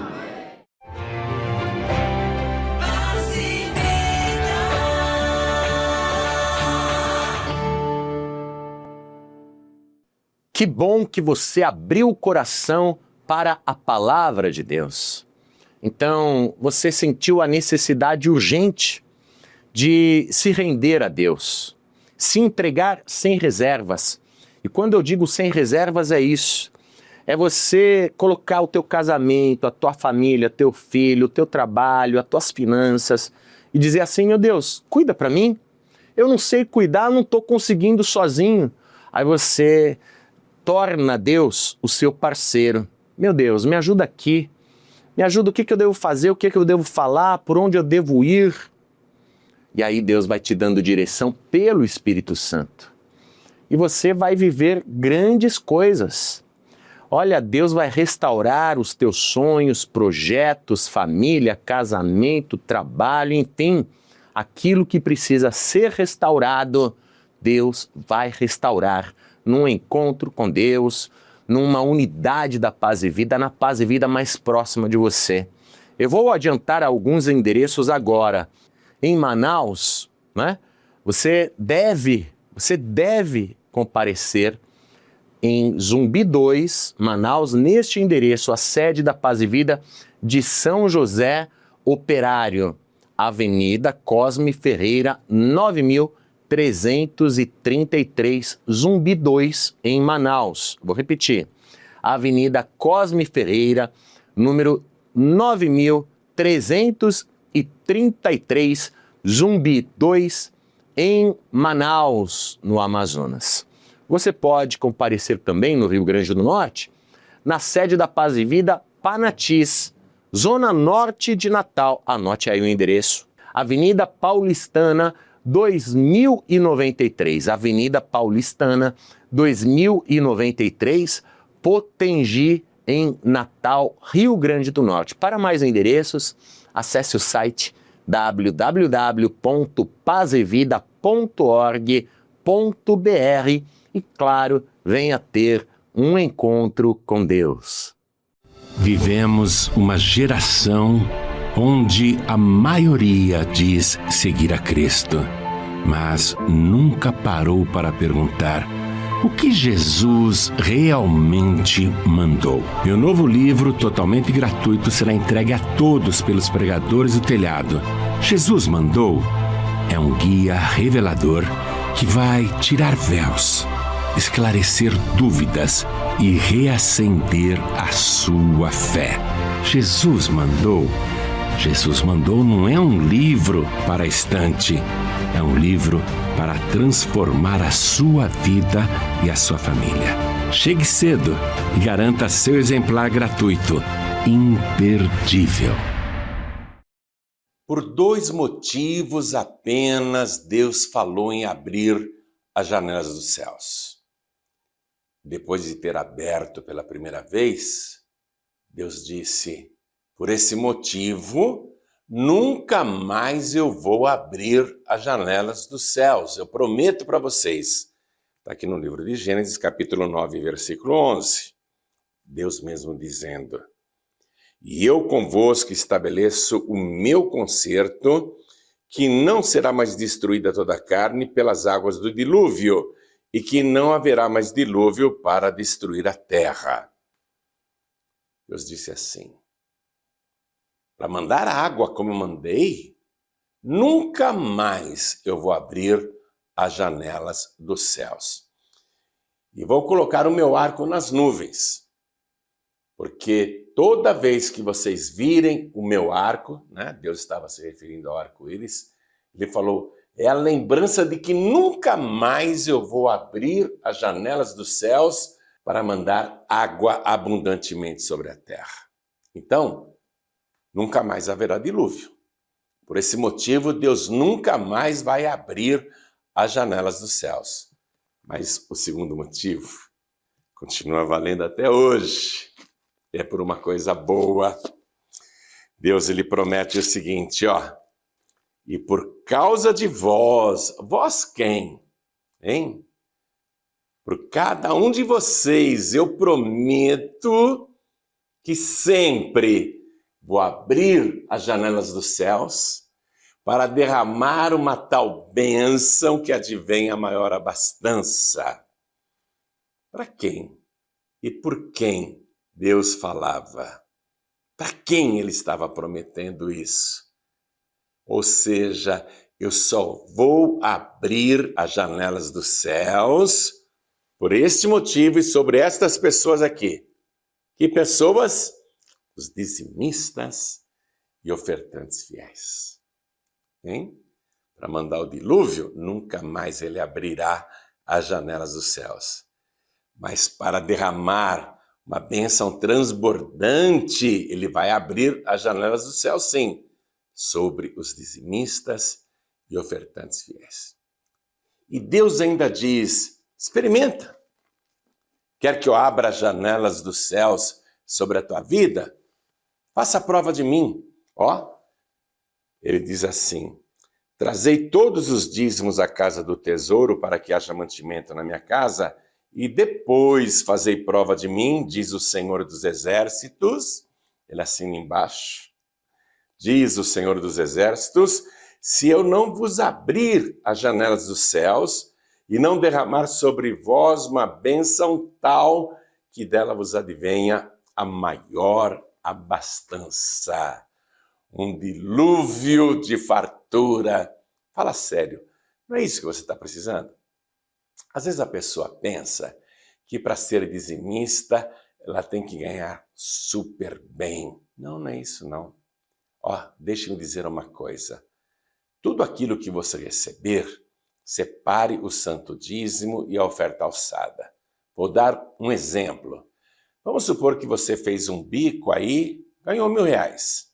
Que bom que você abriu o coração para a palavra de Deus. Então, você sentiu a necessidade urgente de se render a Deus, se entregar sem reservas. E quando eu digo sem reservas é isso, é você colocar o teu casamento, a tua família, teu filho, o teu trabalho, as tuas finanças e dizer assim: meu Deus, cuida para mim, eu não sei cuidar, não estou conseguindo sozinho. Aí você torna Deus o seu parceiro. Meu Deus, me ajuda aqui, me ajuda, o que eu devo fazer, o que eu devo falar, por onde eu devo ir. E aí Deus vai te dando direção pelo Espírito Santo. E você vai viver grandes coisas. Olha, Deus vai restaurar os teus sonhos, projetos, família, casamento, trabalho, enfim, aquilo que precisa ser restaurado, Deus vai restaurar num encontro com Deus, numa unidade da Paz e Vida, na Paz e Vida mais próxima de você. Eu vou adiantar alguns endereços agora. Em Manaus, né, você deve comparecer em Zumbi 2, Manaus, neste endereço, a sede da Paz e Vida de São José Operário, Avenida Cosme Ferreira, 9333, Zumbi 2, em Manaus. Vou repetir, Avenida Cosme Ferreira, número 9333, Zumbi 2, em Manaus, no Amazonas. Você pode comparecer também no Rio Grande do Norte, na sede da Paz e Vida, Panatis, Zona Norte de Natal. Anote aí o endereço. Avenida Paulistana, 2093. Avenida Paulistana, 2093, Potengi, em Natal, Rio Grande do Norte. Para mais endereços, acesse o site www.pazevida.org.br e, claro, venha ter um encontro com Deus. Vivemos uma geração onde a maioria diz seguir a Cristo, mas nunca parou para perguntar o que Jesus realmente mandou. Meu novo livro, totalmente gratuito, será entregue a todos pelos pregadores do telhado. Jesus mandou é um guia revelador que vai tirar véus, esclarecer dúvidas e reacender a sua fé. Jesus mandou não é um livro para a estante, é um livro para transformar a sua vida e a sua família. Chegue cedo e garanta seu exemplar gratuito, imperdível. Por 2 motivos apenas Deus falou em abrir as janelas dos céus. Depois de ter aberto pela primeira vez, Deus disse: por esse motivo, nunca mais eu vou abrir as janelas dos céus. Eu prometo para vocês. Está aqui no livro de Gênesis, capítulo 9, versículo 11. Deus mesmo dizendo: e eu convosco estabeleço o meu concerto, que não será mais destruída toda a carne pelas águas do dilúvio, e que não haverá mais dilúvio para destruir a terra. Deus disse assim: para mandar água como eu mandei, nunca mais eu vou abrir as janelas dos céus. E vou colocar o meu arco nas nuvens, porque toda vez que vocês virem o meu arco, né, Deus estava se referindo ao arco-íris, ele falou, é a lembrança de que nunca mais eu vou abrir as janelas dos céus para mandar água abundantemente sobre a terra. Então, nunca mais haverá dilúvio. Por esse motivo, Deus nunca mais vai abrir as janelas dos céus. Mas o segundo motivo continua valendo até hoje. É por uma coisa boa. Deus, ele promete o seguinte, ó. E por causa de vós, vós quem? Hein? Por cada um de vocês, eu prometo que sempre vou abrir as janelas dos céus para derramar uma tal bênção que advém a maior abastança. Para quem? E por quem Deus falava? Para quem ele estava prometendo isso? Ou seja, eu só vou abrir as janelas dos céus por este motivo e sobre estas pessoas aqui. Que pessoas? Os dizimistas e ofertantes fiéis. Hein? Para mandar o dilúvio, nunca mais ele abrirá as janelas dos céus. Mas para derramar uma bênção transbordante, ele vai abrir as janelas do céu, sim, sobre os dizimistas e ofertantes fiéis. E Deus ainda diz, experimenta. Quer que eu abra as janelas dos céus sobre a tua vida? Faça a prova de mim. Ó, ele diz assim, trazei todos os dízimos à casa do tesouro para que haja mantimento na minha casa e depois fazei prova de mim, diz o Senhor dos Exércitos. Ele assina embaixo. Diz o Senhor dos Exércitos, se eu não vos abrir as janelas dos céus e não derramar sobre vós uma bênção tal que dela vos advenha a maior abastança. Um dilúvio de fartura. Fala sério, não é isso que você está precisando? Às vezes a pessoa pensa que para ser dizimista ela tem que ganhar super bem. Não, não é isso não. Ó, deixe-me dizer uma coisa. Tudo aquilo que você receber, separe o santo dízimo e a oferta alçada. Vou dar um exemplo. Vamos supor que você fez um bico aí, ganhou R$1.000.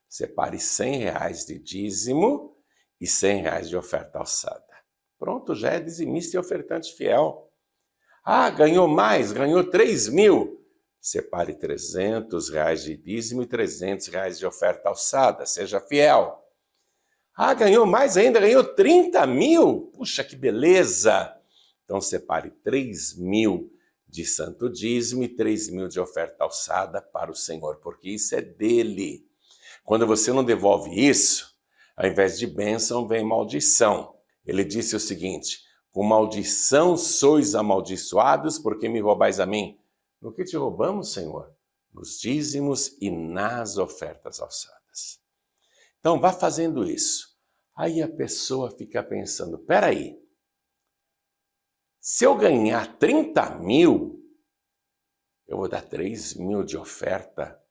Separe R$100 de dízimo e R$100 de oferta alçada. Pronto, já é dizimista e ofertante fiel. Ah, ganhou mais, ganhou 3.000. Separe R$300 de dízimo e R$300 de oferta alçada. Seja fiel. Ah, ganhou mais ainda, ganhou 30.000. Puxa, que beleza. Então separe 3.000 de santo dízimo e 3.000 de oferta alçada para o Senhor, porque isso é dele. Quando você não devolve isso, ao invés de bênção, vem maldição. Ele disse o seguinte, com maldição sois amaldiçoados, porque me roubais a mim. No que te roubamos, Senhor? Nos dízimos e nas ofertas alçadas. Então, vá fazendo isso. Aí a pessoa fica pensando, peraí, se eu ganhar 30.000, eu vou dar 3.000 de oferta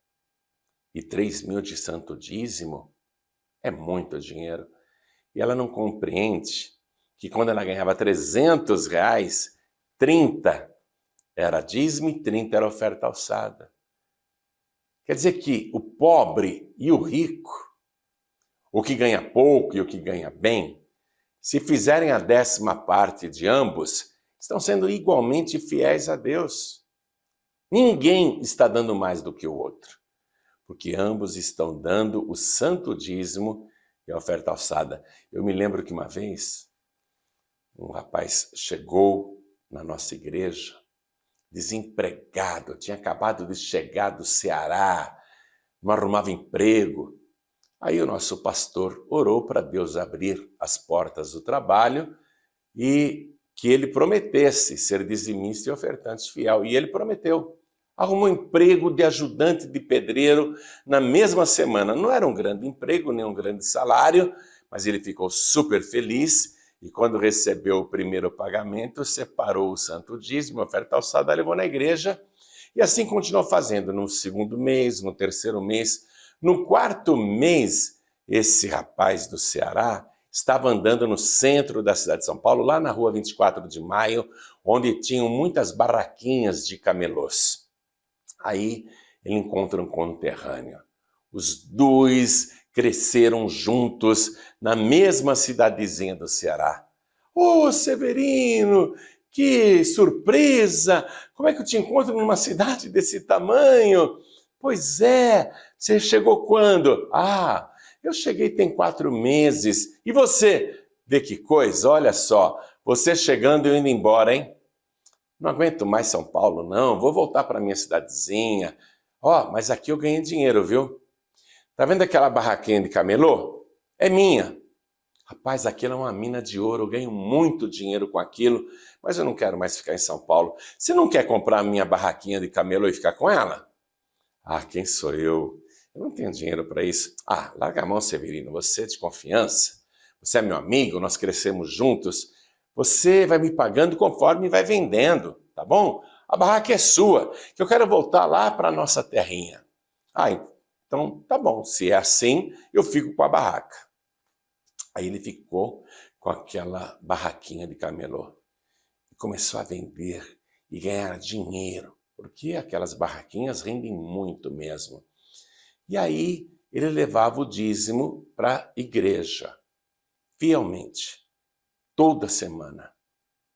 e 3.000 de santo dízimo? É muito dinheiro. E ela não compreende que quando ela ganhava R$300, 30 era dízimo e 30 era oferta alçada. Quer dizer que o pobre e o rico, o que ganha pouco e o que ganha bem, se fizerem a 10ª parte de ambos, estão sendo igualmente fiéis a Deus. Ninguém está dando mais do que o outro. porque ambos estão dando o santo dízimo e a oferta alçada. Eu me lembro que uma vez um rapaz chegou na nossa igreja, desempregado, tinha acabado de chegar do Ceará, não arrumava emprego. Aí o nosso pastor orou para Deus abrir as portas do trabalho e que ele prometesse ser dizimista e ofertante fiel. E ele prometeu. Arrumou um emprego de ajudante de pedreiro na mesma semana. Não era um grande emprego, nem um grande salário, mas ele ficou super feliz e quando recebeu o primeiro pagamento, separou o santo dízimo, a oferta alçada, levou na igreja e assim continuou fazendo no segundo mês, no terceiro mês. No quarto mês, esse rapaz do Ceará estava andando no centro da cidade de São Paulo, lá na rua 24 de Maio, onde tinham muitas barraquinhas de camelôs. Aí ele encontra um conterrâneo. Os dois cresceram juntos na mesma cidadezinha do Ceará. Ô, Severino, que surpresa! Como é que eu te encontro numa cidade desse tamanho? Pois é, você chegou quando? Ah, eu cheguei tem 4 meses. E você? Vê que coisa, olha só, você chegando e eu indo embora, hein? Não aguento mais São Paulo, não, vou voltar para minha cidadezinha. Ó, mas aqui eu ganhei dinheiro, viu? Tá vendo aquela barraquinha de camelô? É minha. Rapaz, aquilo é uma mina de ouro, eu ganho muito dinheiro com aquilo, mas eu não quero mais ficar em São Paulo. Você não quer comprar a minha barraquinha de camelô e ficar com ela? Ah, quem sou eu? Eu não tenho dinheiro para isso. Ah, larga a mão, Severino, você é de confiança. Você é meu amigo, nós crescemos juntos. Você vai me pagando conforme vai vendendo, tá bom? A barraca é sua, que eu quero voltar lá para a nossa terrinha. Ah, então tá bom, se é assim, eu fico com a barraca. Aí ele ficou com aquela barraquinha de camelô e começou a vender e ganhar dinheiro, porque aquelas barraquinhas rendem muito mesmo. E aí ele levava o dízimo para a igreja, fielmente, toda semana.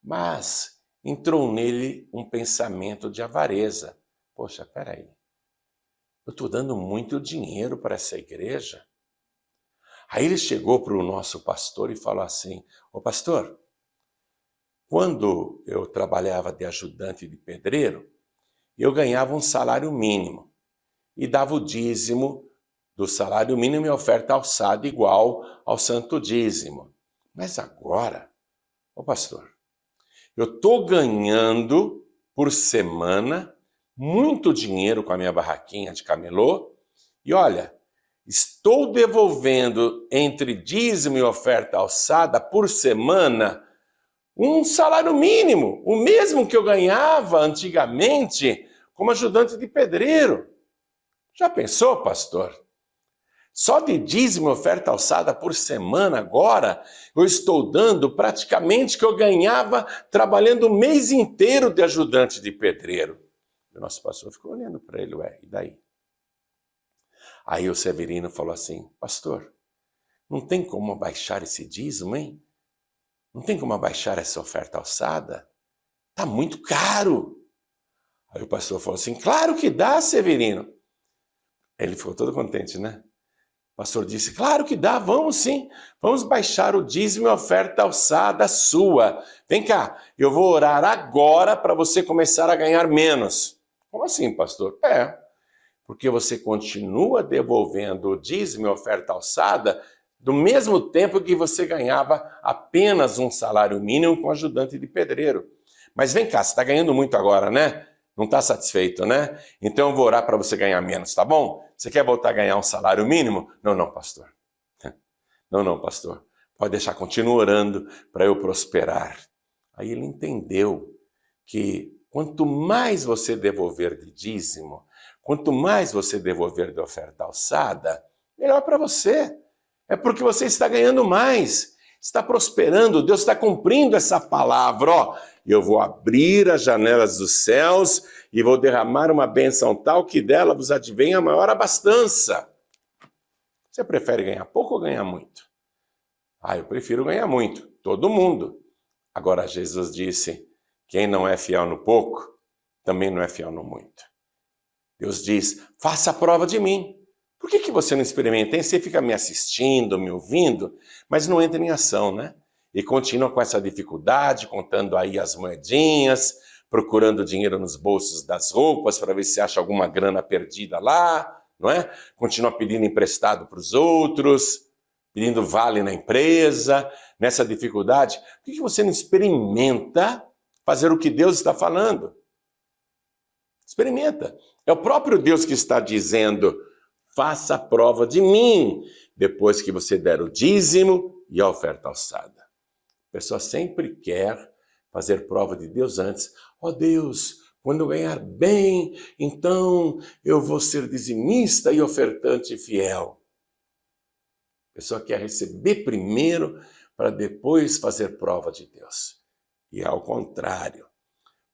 Mas entrou nele um pensamento de avareza. Poxa, peraí, eu estou dando muito dinheiro para essa igreja. Aí ele chegou para o nosso pastor e falou assim, ô pastor, quando eu trabalhava de ajudante de pedreiro, eu ganhava um salário mínimo e dava o dízimo do salário mínimo e oferta alçada igual ao santo dízimo. Mas agora, ô pastor, eu estou ganhando por semana muito dinheiro com a minha barraquinha de camelô e olha, estou devolvendo entre dízimo e oferta alçada por semana um salário mínimo, o mesmo que eu ganhava antigamente como ajudante de pedreiro. Já pensou, pastor? Só de dízimo e oferta alçada por semana agora, eu estou dando praticamente o que eu ganhava trabalhando o mês inteiro de ajudante de pedreiro. E o nosso pastor ficou olhando para ele, ué, e daí? Aí o Severino falou assim, pastor, não tem como abaixar esse dízimo, hein? Não tem como abaixar essa oferta alçada? Tá muito caro. Aí o pastor falou assim, claro que dá, Severino. Ele ficou todo contente, né? O pastor disse, claro que dá, vamos sim. Vamos baixar o dízimo e a oferta alçada sua. Vem cá, eu vou orar agora para você começar a ganhar menos. Como assim, pastor? Porque você continua devolvendo o dízimo e a oferta alçada do mesmo tempo que você ganhava apenas um salário mínimo com ajudante de pedreiro. Mas vem cá, você está ganhando muito agora, né? Não está satisfeito, né? Então eu vou orar para você ganhar menos, tá bom? Você quer voltar a ganhar um salário mínimo? Não, pastor. Não, pastor. Pode deixar, continua orando para eu prosperar. Aí ele entendeu que quanto mais você devolver de dízimo, quanto mais você devolver de oferta alçada, melhor para você. É porque você está ganhando mais, está prosperando, Deus está cumprindo essa palavra, ó. Eu vou abrir as janelas dos céus e vou derramar uma bênção tal que dela vos advenha a maior abastança. Você prefere ganhar pouco ou ganhar muito? Eu prefiro ganhar muito, todo mundo. Agora Jesus disse, quem não é fiel no pouco, também não é fiel no muito. Deus diz, faça a prova de mim. Por que você não experimenta? Hein? Você fica me assistindo, me ouvindo, mas não entra em ação, né? E continua com essa dificuldade, contando aí as moedinhas, procurando dinheiro nos bolsos das roupas para ver se acha alguma grana perdida lá, não é? Continua pedindo emprestado para os outros, pedindo vale na empresa, nessa dificuldade. Por que você não experimenta fazer o que Deus está falando? Experimenta. É o próprio Deus que está dizendo, faça a prova de mim, depois que você der o dízimo e a oferta alçada. A pessoa sempre quer fazer prova de Deus antes. Ó Deus, quando eu ganhar bem, então eu vou ser dizimista e ofertante fiel. A pessoa quer receber primeiro para depois fazer prova de Deus. E é ao contrário.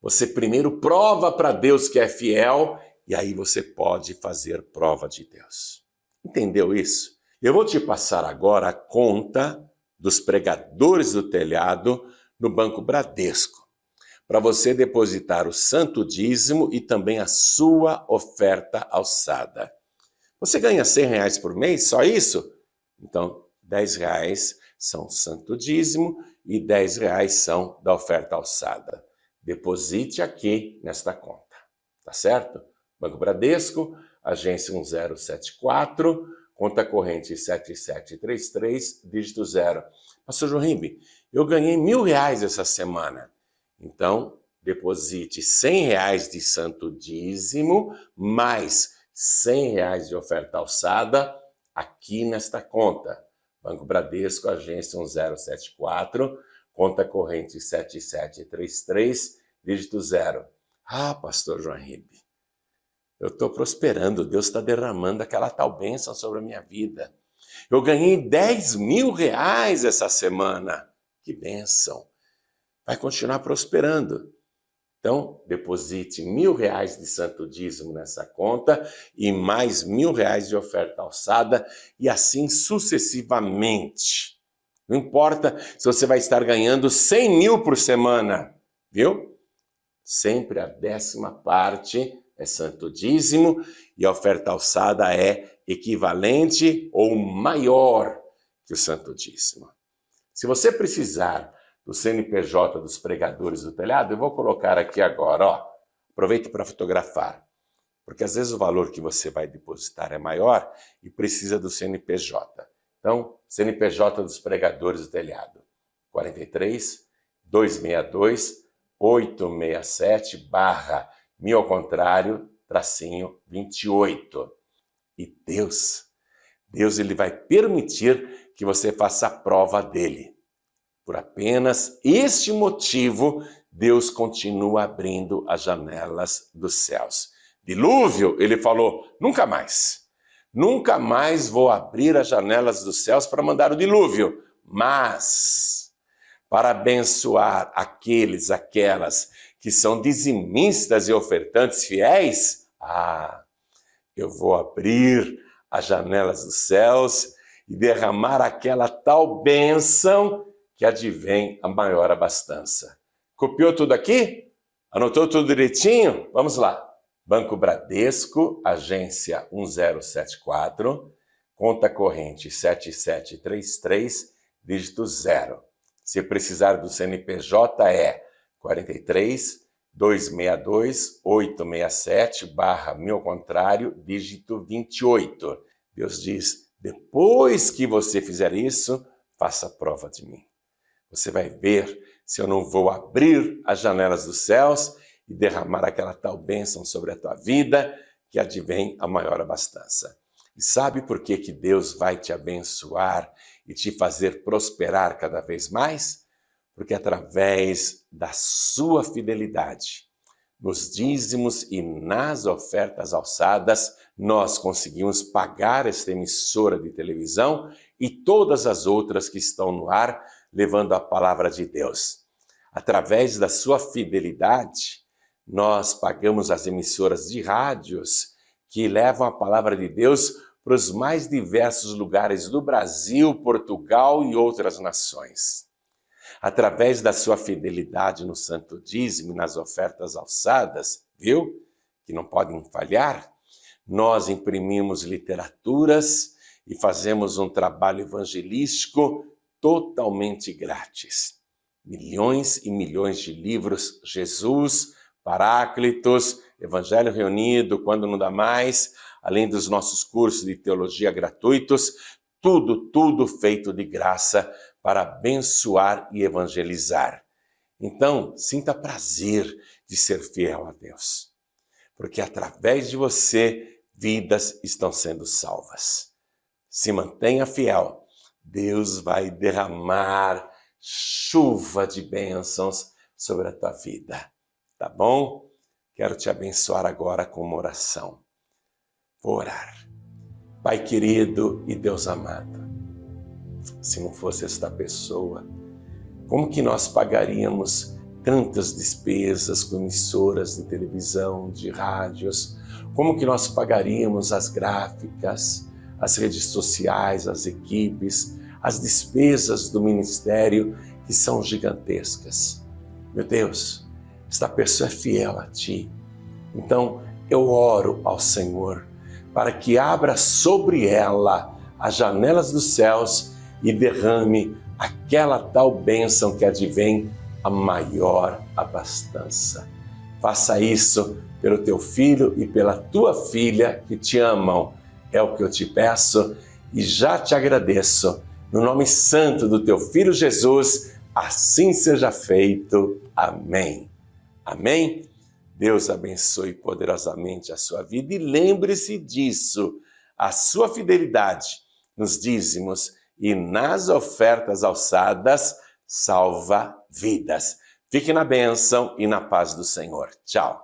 Você primeiro prova para Deus que é fiel e aí você pode fazer prova de Deus. Entendeu isso? Eu vou te passar agora a conta dos pregadores do telhado no Banco Bradesco, para você depositar o santo dízimo e também a sua oferta alçada. Você ganha R$100 por mês, só isso? Então, R$10 são santo dízimo e R$10 são da oferta alçada. Deposite aqui nesta conta, tá certo? Banco Bradesco, agência 1074, conta corrente 7733, dígito 0. Pastor João Ribe, eu ganhei R$1.000 essa semana. Então, deposite R$100 de santo dízimo, mais R$100 de oferta alçada, aqui nesta conta. Banco Bradesco, agência 1074, conta corrente 7733, dígito 0. Ah, pastor João Ribe, eu estou prosperando, Deus está derramando aquela tal bênção sobre a minha vida. Eu ganhei R$10.000 essa semana. Que bênção! Vai continuar prosperando. Então, deposite R$1.000 de santo dízimo nessa conta e mais R$1.000 de oferta alçada e assim sucessivamente. Não importa se você vai estar ganhando 100 mil por semana, viu? Sempre a 10ª parte é santo dízimo e a oferta alçada é equivalente ou maior que o santo dízimo. Se você precisar do CNPJ dos pregadores do telhado, eu vou colocar aqui agora, ó. Aproveite para fotografar, porque às vezes o valor que você vai depositar é maior e precisa do CNPJ. Então, CNPJ dos pregadores do telhado, 43 262 867 /1000 ao contrário, tracinho 28. E Deus ele vai permitir que você faça a prova dele. Por apenas este motivo, Deus continua abrindo as janelas dos céus. Dilúvio, ele falou, nunca mais. Nunca mais vou abrir as janelas dos céus para mandar o dilúvio. Mas, para abençoar aquelas que são dizimistas e ofertantes fiéis, eu vou abrir as janelas dos céus e derramar aquela tal bênção que advém a maior abastança. Copiou tudo aqui? Anotou tudo direitinho? Vamos lá. Banco Bradesco, agência 1074, conta corrente 7733, dígito 0. Se precisar do CNPJ é 43 262 867 /1000 ao contrário, dígito 28. Deus diz, depois que você fizer isso, faça a prova de mim. Você vai ver se eu não vou abrir as janelas dos céus e derramar aquela tal bênção sobre a tua vida que advém a maior abastança. E sabe por que Deus vai te abençoar e te fazer prosperar cada vez mais? Porque através da sua fidelidade, nos dízimos e nas ofertas alçadas, nós conseguimos pagar esta emissora de televisão e todas as outras que estão no ar, levando a palavra de Deus. Através da sua fidelidade, nós pagamos as emissoras de rádios que levam a palavra de Deus para os mais diversos lugares do Brasil, Portugal e outras nações. Através da sua fidelidade no santo dízimo e nas ofertas alçadas, viu? Que não podem falhar, nós imprimimos literaturas e fazemos um trabalho evangelístico totalmente grátis. Milhões e milhões de livros, Jesus, Paráclitos, Evangelho Reunido, Quando Não Dá Mais, além dos nossos cursos de teologia gratuitos, tudo feito de graça para abençoar e evangelizar. Então, sinta prazer de ser fiel a Deus, porque através de você, vidas estão sendo salvas. Se mantenha fiel, Deus vai derramar chuva de bênçãos sobre a tua vida, tá bom? Quero te abençoar agora com uma oração. Vou orar. Pai querido e Deus amado, se não fosse esta pessoa, como que nós pagaríamos tantas despesas com emissoras de televisão, de rádios? Como que nós pagaríamos as gráficas, as redes sociais, as equipes, as despesas do ministério que são gigantescas? Meu Deus, esta pessoa é fiel a Ti. Então eu oro ao Senhor para que abra sobre ela as janelas dos céus e derrame aquela tal bênção que advém a maior abastança. Faça isso pelo teu filho e pela tua filha que te amam. É o que eu te peço e já te agradeço. No nome santo do teu filho Jesus, assim seja feito. Amém. Amém? Deus abençoe poderosamente a sua vida e lembre-se disso, a sua fidelidade nos dízimos e nas ofertas alçadas salva vidas. Fique na bênção e na paz do Senhor. Tchau.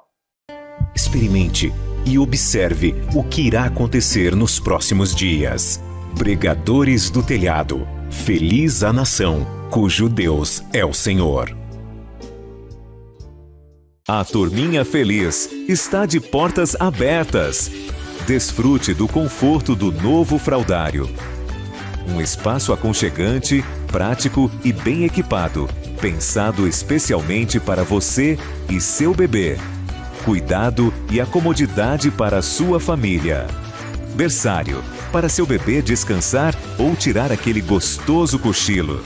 Experimente e observe o que irá acontecer nos próximos dias. Pregadores do Telhado. Feliz a nação, cujo Deus é o Senhor. A Turminha Feliz está de portas abertas. Desfrute do conforto do novo fraldário. Um espaço aconchegante, prático e bem equipado, pensado especialmente para você e seu bebê. Cuidado e a comodidade para a sua família. Berçário, para seu bebê descansar ou tirar aquele gostoso cochilo.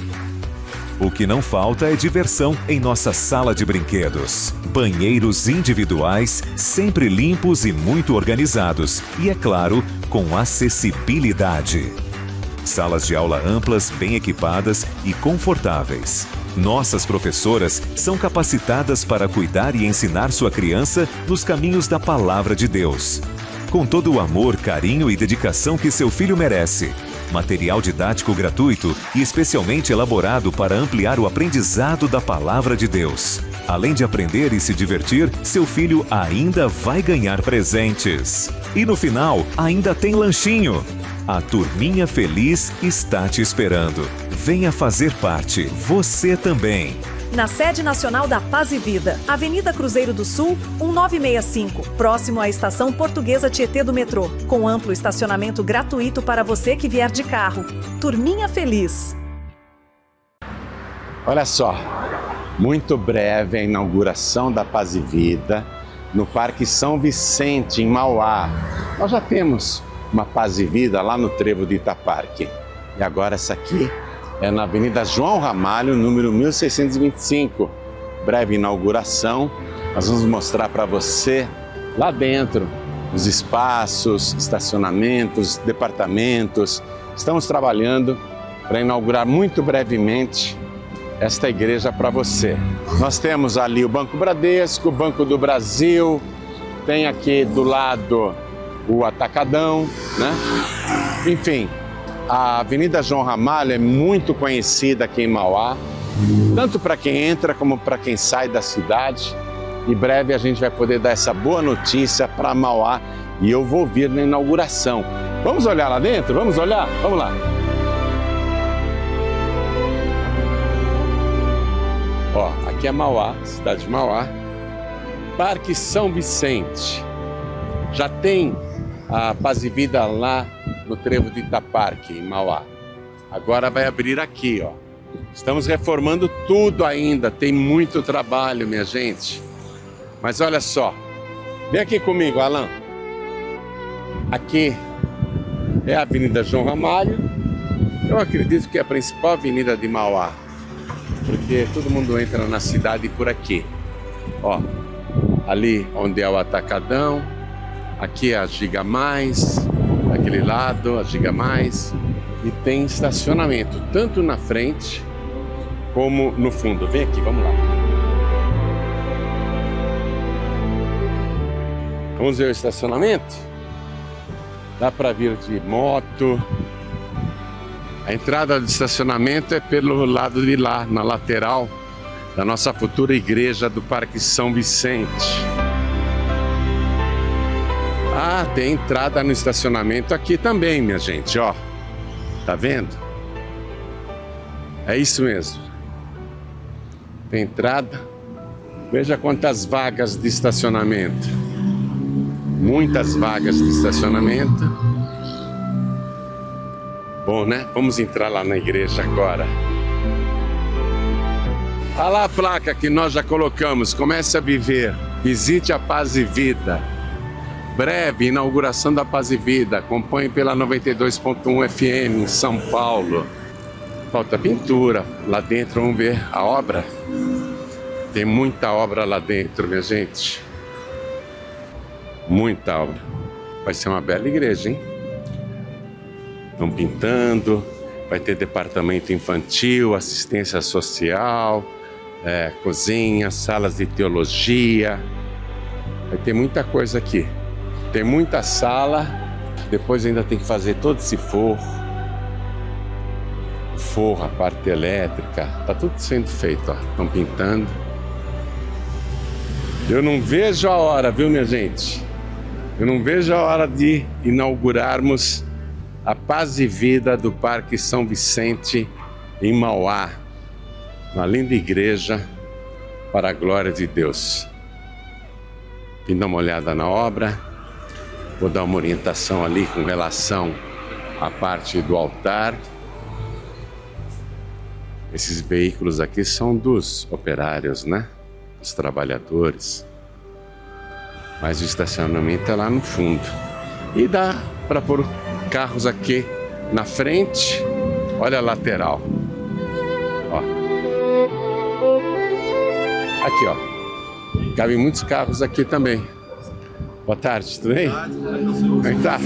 O que não falta é diversão em nossa sala de brinquedos. Banheiros individuais, sempre limpos e muito organizados. E, é claro, com acessibilidade. Salas de aula amplas, bem equipadas e confortáveis. Nossas professoras são capacitadas para cuidar e ensinar sua criança nos caminhos da Palavra de Deus. Com todo o amor, carinho e dedicação que seu filho merece. Material didático gratuito e especialmente elaborado para ampliar o aprendizado da Palavra de Deus. Além de aprender e se divertir, seu filho ainda vai ganhar presentes. E no final, ainda tem lanchinho. A Turminha Feliz está te esperando. Venha fazer parte, você também. Na sede nacional da Paz e Vida, Avenida Cruzeiro do Sul, 1965, próximo à Estação Portuguesa Tietê do metrô, com amplo estacionamento gratuito para você que vier de carro. Turminha Feliz. Olha só, muito breve a inauguração da Paz e Vida no Parque São Vicente, em Mauá. Nós já temos uma Paz e Vida lá no trevo de Itaparque. E agora essa aqui é na Avenida João Ramalho, número 1625. Breve inauguração. Nós vamos mostrar para você lá dentro os espaços, estacionamentos, departamentos. Estamos trabalhando para inaugurar muito brevemente esta igreja para você. Nós temos ali o Banco Bradesco, o Banco do Brasil, tem aqui do lado o Atacadão, né? Enfim, a Avenida João Ramalho é muito conhecida aqui em Mauá, tanto para quem entra como para quem sai da cidade. Em breve a gente vai poder dar essa boa notícia para Mauá e eu vou vir na inauguração. Vamos olhar lá dentro? Vamos olhar? Vamos lá. Ó, aqui é Mauá, cidade de Mauá, Parque São Vicente. Já tem a Paz e Vida lá no trevo de Itaparque, em Mauá. Agora vai abrir aqui, ó. Estamos reformando tudo ainda, tem muito trabalho, minha gente. Mas olha só, vem aqui comigo, Alan. Aqui é a Avenida João Ramalho. Eu acredito que é a principal avenida de Mauá, porque todo mundo entra na cidade por aqui. Ó, ali onde é o Atacadão, aqui é a Giga Mais, daquele lado a Giga Mais, e tem estacionamento tanto na frente como no fundo. Vem aqui, vamos lá. Vamos ver o estacionamento? Dá para vir de moto. A entrada do estacionamento é pelo lado de lá, na lateral da nossa futura igreja do Parque São Vicente. Ah, tem entrada no estacionamento aqui também, minha gente, ó. Tá vendo? É isso mesmo. Tem entrada. Veja quantas vagas de estacionamento. Muitas vagas de estacionamento. Bom, né? Vamos entrar lá na igreja agora. Olha lá a placa que nós já colocamos. Comece a viver. Visite a Paz e Vida. Breve inauguração da Paz e Vida. Acompanhe pela 92.1 FM em São Paulo. Falta pintura. Lá dentro, vamos ver a obra. Tem muita obra lá dentro, minha gente. Muita obra. Vai ser uma bela igreja, hein? Estão pintando, vai ter departamento infantil, assistência social, cozinha, salas de teologia. Vai ter muita coisa aqui. Tem muita sala, depois ainda tem que fazer todo esse forro. Forro, a parte elétrica, tá tudo sendo feito, ó. Estão pintando. Eu não vejo a hora, viu, minha gente? Eu não vejo a hora de inaugurarmos a Paz e Vida do Parque São Vicente, em Mauá. Uma linda igreja para a glória de Deus. Vim dar uma olhada na obra. Vou dar uma orientação ali com relação à parte do altar. Esses veículos aqui são dos operários, né? Dos trabalhadores. Mas o estacionamento é lá no fundo. E dá para pôr carros aqui na frente. Olha a lateral. Ó. Aqui, ó. Cabem muitos carros aqui também. Boa tarde, tudo bem? Como é que tá?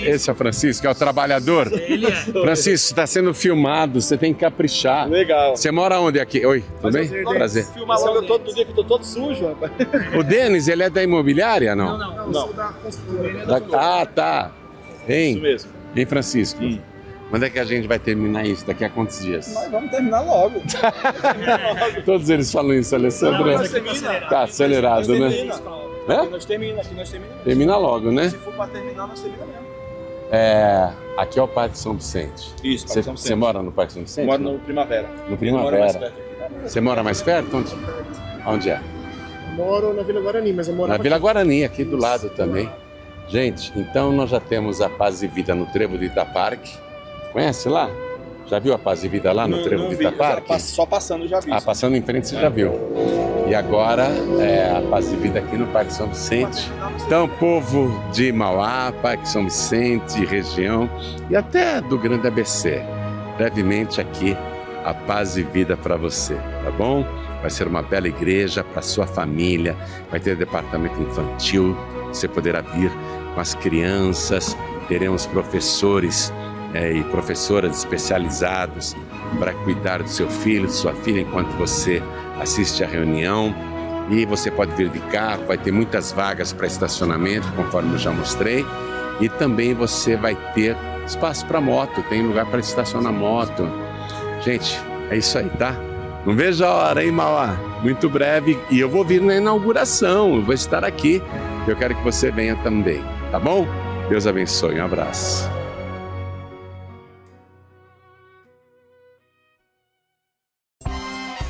Esse é o Francisco, que é o trabalhador. Ele é. Francisco, está sendo filmado, você tem que caprichar. Legal. Você mora onde aqui? Oi, tudo bem? Prazer. Filmar logo todo dia que eu tô todo sujo, rapaz. O Denis, ele é da imobiliária, não? Não. Ah, tá. Hein? Isso mesmo. Hein, Francisco? Quando é que a gente vai terminar isso? Daqui a quantos dias? Nós vamos terminar logo. Todos eles falam isso, Alessandro. Tá acelerado, né? Nós terminamos. Termina logo, né? Se for pra terminar, nós terminamos mesmo. Aqui é o Parque São Vicente. Isso, Parque São Vicente. Você mora no Parque São Vicente? Moro no Primavera. No Primavera. Você mora mais perto? Onde é? Moro na Vila Guarani, mas eu moro na Vila Guarani, aqui do lado também. Gente, então nós já temos a Paz e Vida no Trevo de Itaparque. Conhece lá? Já viu a Paz e Vida lá no Trevo de Itaparque? Só passando já vi. Ah, passando em frente você já viu. E agora a Paz e Vida aqui no Parque São Vicente. Então, povo de Mauá, Parque São Vicente, região e até do Grande ABC. Brevemente aqui a Paz e Vida para você, tá bom? Vai ser uma bela igreja para sua família, vai ter departamento infantil, você poderá vir com as crianças, teremos professores e professoras especializados para cuidar do seu filho, de sua filha, enquanto você assiste a reunião. E você pode vir de carro, vai ter muitas vagas para estacionamento, conforme eu já mostrei. E também você vai ter espaço para moto, tem lugar para estacionar moto. Gente, é isso aí, tá? Não vejo a hora, hein, Mauá? Muito breve. E eu vou vir na inauguração, eu vou estar aqui. Eu quero que você venha também, tá bom? Deus abençoe, um abraço.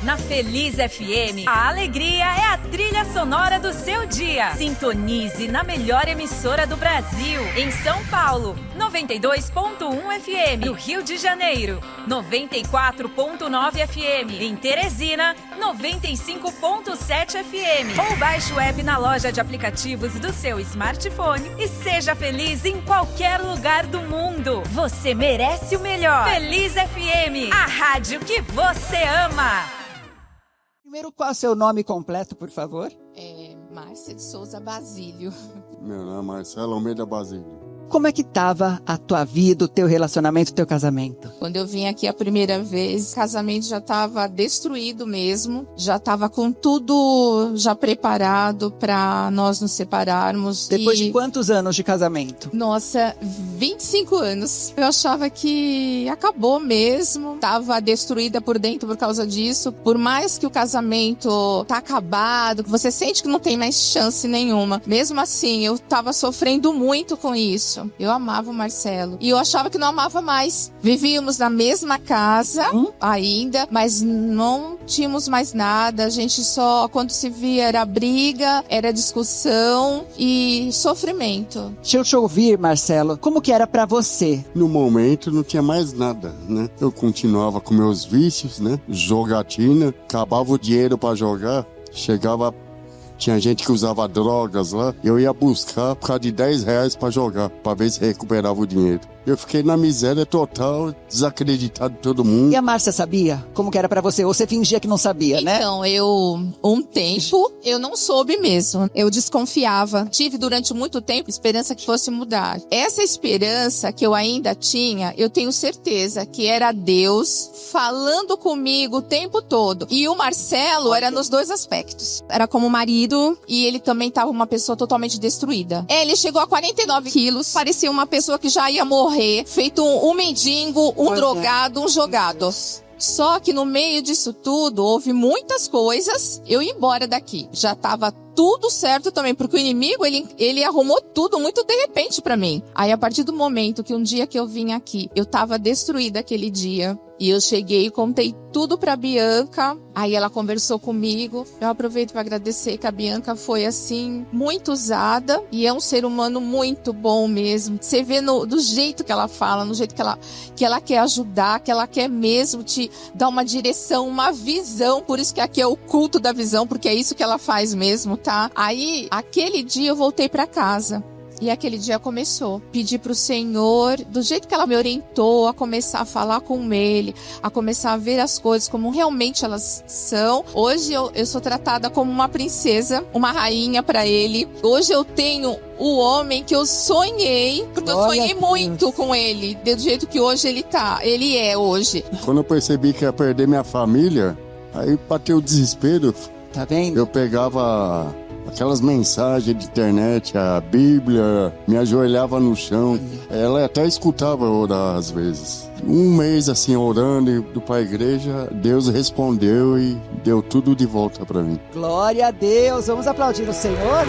Na Feliz FM, a alegria é a trilha sonora do seu dia. Sintonize na melhor emissora do Brasil. Em São Paulo, 92.1 FM. No Rio de Janeiro, 94.9 FM. Em Teresina, 95.7 FM. Ou baixe o app na loja de aplicativos do seu smartphone e seja feliz em qualquer lugar do mundo. Você merece o melhor. Feliz FM, a rádio que você ama. Primeiro, qual é o seu nome completo, por favor? Márcia de Souza Basílio. Meu nome é Marcelo Almeida Basílio. Como é que estava a tua vida, o teu relacionamento, o teu casamento? Quando eu vim aqui a primeira vez, o casamento já estava destruído mesmo. Já estava com tudo já preparado para nós nos separarmos. Depois de quantos anos de casamento? Nossa, 25 anos. Eu achava que acabou mesmo. Estava destruída por dentro por causa disso. Por mais que o casamento tá acabado, você sente que não tem mais chance nenhuma. Mesmo assim, eu estava sofrendo muito com isso. Eu amava o Marcelo. E eu achava que não amava mais. Vivíamos na mesma casa ainda, mas não tínhamos mais nada. A gente só, quando se via, era briga, era discussão e sofrimento. Deixa eu te ouvir, Marcelo. Como que era pra você? No momento não tinha mais nada, né? Eu continuava com meus vícios, né? Jogatina, acabava o dinheiro pra jogar, chegava... Tinha gente que usava drogas lá. Eu ia buscar por causa de R$10 pra jogar, pra ver se recuperava o dinheiro. Eu fiquei na miséria total, desacreditado de todo mundo. E a Márcia sabia como que era pra você? Ou você fingia que não sabia, né? Então, um tempo, eu não soube mesmo. Eu desconfiava. Tive durante muito tempo esperança que fosse mudar. Essa esperança que eu ainda tinha, eu tenho certeza que era Deus falando comigo o tempo todo. E o Marcelo era nos dois aspectos. Era como marido e ele também estava uma pessoa totalmente destruída. Ele chegou a 49 quilos, parecia uma pessoa que já ia morrer. Feito um mendigo, drogado, um jogado. Só que no meio disso tudo, houve muitas coisas. Eu ia embora daqui. Já estava tudo certo também, porque o inimigo, ele arrumou tudo muito de repente pra mim. Aí, a partir do momento que um dia que eu vim aqui, eu tava destruída aquele dia. E eu cheguei e contei tudo pra Bianca. Aí ela conversou comigo. Eu aproveito para agradecer que a Bianca foi, assim, muito usada. E é um ser humano muito bom mesmo. Você vê do jeito que ela fala, no jeito que ela quer ajudar, que ela quer mesmo te dar uma direção, uma visão. Por isso que aqui é o culto da visão, porque é isso que ela faz mesmo, tá? Aí, aquele dia eu voltei pra casa. E aquele dia começou. Pedi pro Senhor, do jeito que ela me orientou, a começar a falar com Ele, a começar a ver as coisas como realmente elas são. Hoje eu sou tratada como uma princesa, uma rainha para Ele. Hoje eu tenho o homem que eu sonhei, porque eu sonhei muito com ele, do jeito que hoje ele é hoje. Quando eu percebi que ia perder minha família, aí bateu o desespero. Tá vendo? Eu pegava aquelas mensagens de internet, a Bíblia, me ajoelhava no chão. Ela até escutava orar às vezes. Um mês assim orando, indo pra igreja, Deus respondeu e deu tudo de volta pra mim. Glória a Deus, vamos aplaudir o Senhor.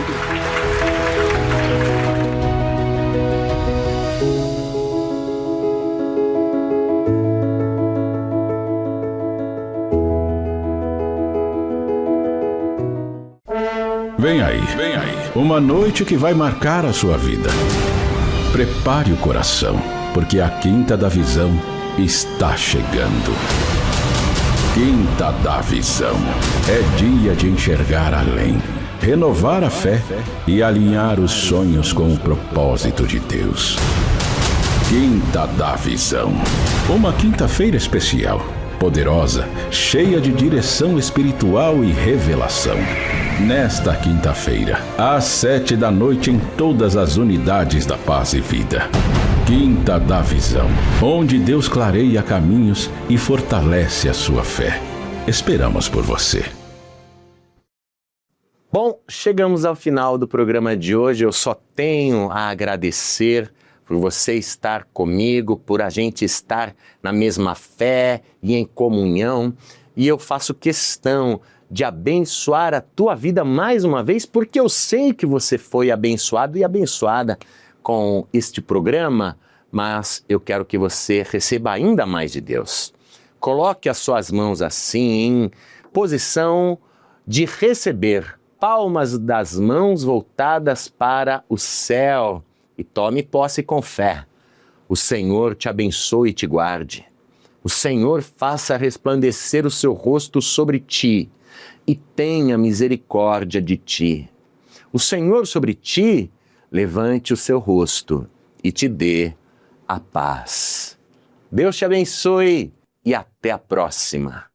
Vem aí, uma noite que vai marcar a sua vida. Prepare o coração, porque a Quinta da Visão está chegando. Quinta da Visão. É dia de enxergar além, renovar a fé e alinhar os sonhos com o propósito de Deus. Quinta da Visão. Uma quinta-feira especial, poderosa, cheia de direção espiritual e revelação. Nesta quinta-feira, às 7 da noite, em todas as unidades da Paz e Vida. Quinta da Visão, onde Deus clareia caminhos e fortalece a sua fé. Esperamos por você. Bom, chegamos ao final do programa de hoje. Eu só tenho a agradecer por você estar comigo, por a gente estar na mesma fé e em comunhão. E eu faço questão de abençoar a tua vida mais uma vez, porque eu sei que você foi abençoado e abençoada com este programa, mas eu quero que você receba ainda mais de Deus. Coloque as suas mãos assim, em posição de receber, palmas das mãos voltadas para o céu, e tome posse com fé. O Senhor te abençoe e te guarde. O Senhor faça resplandecer o seu rosto sobre ti e tenha misericórdia de ti. O Senhor sobre ti levante o seu rosto e te dê a paz. Deus te abençoe e até a próxima.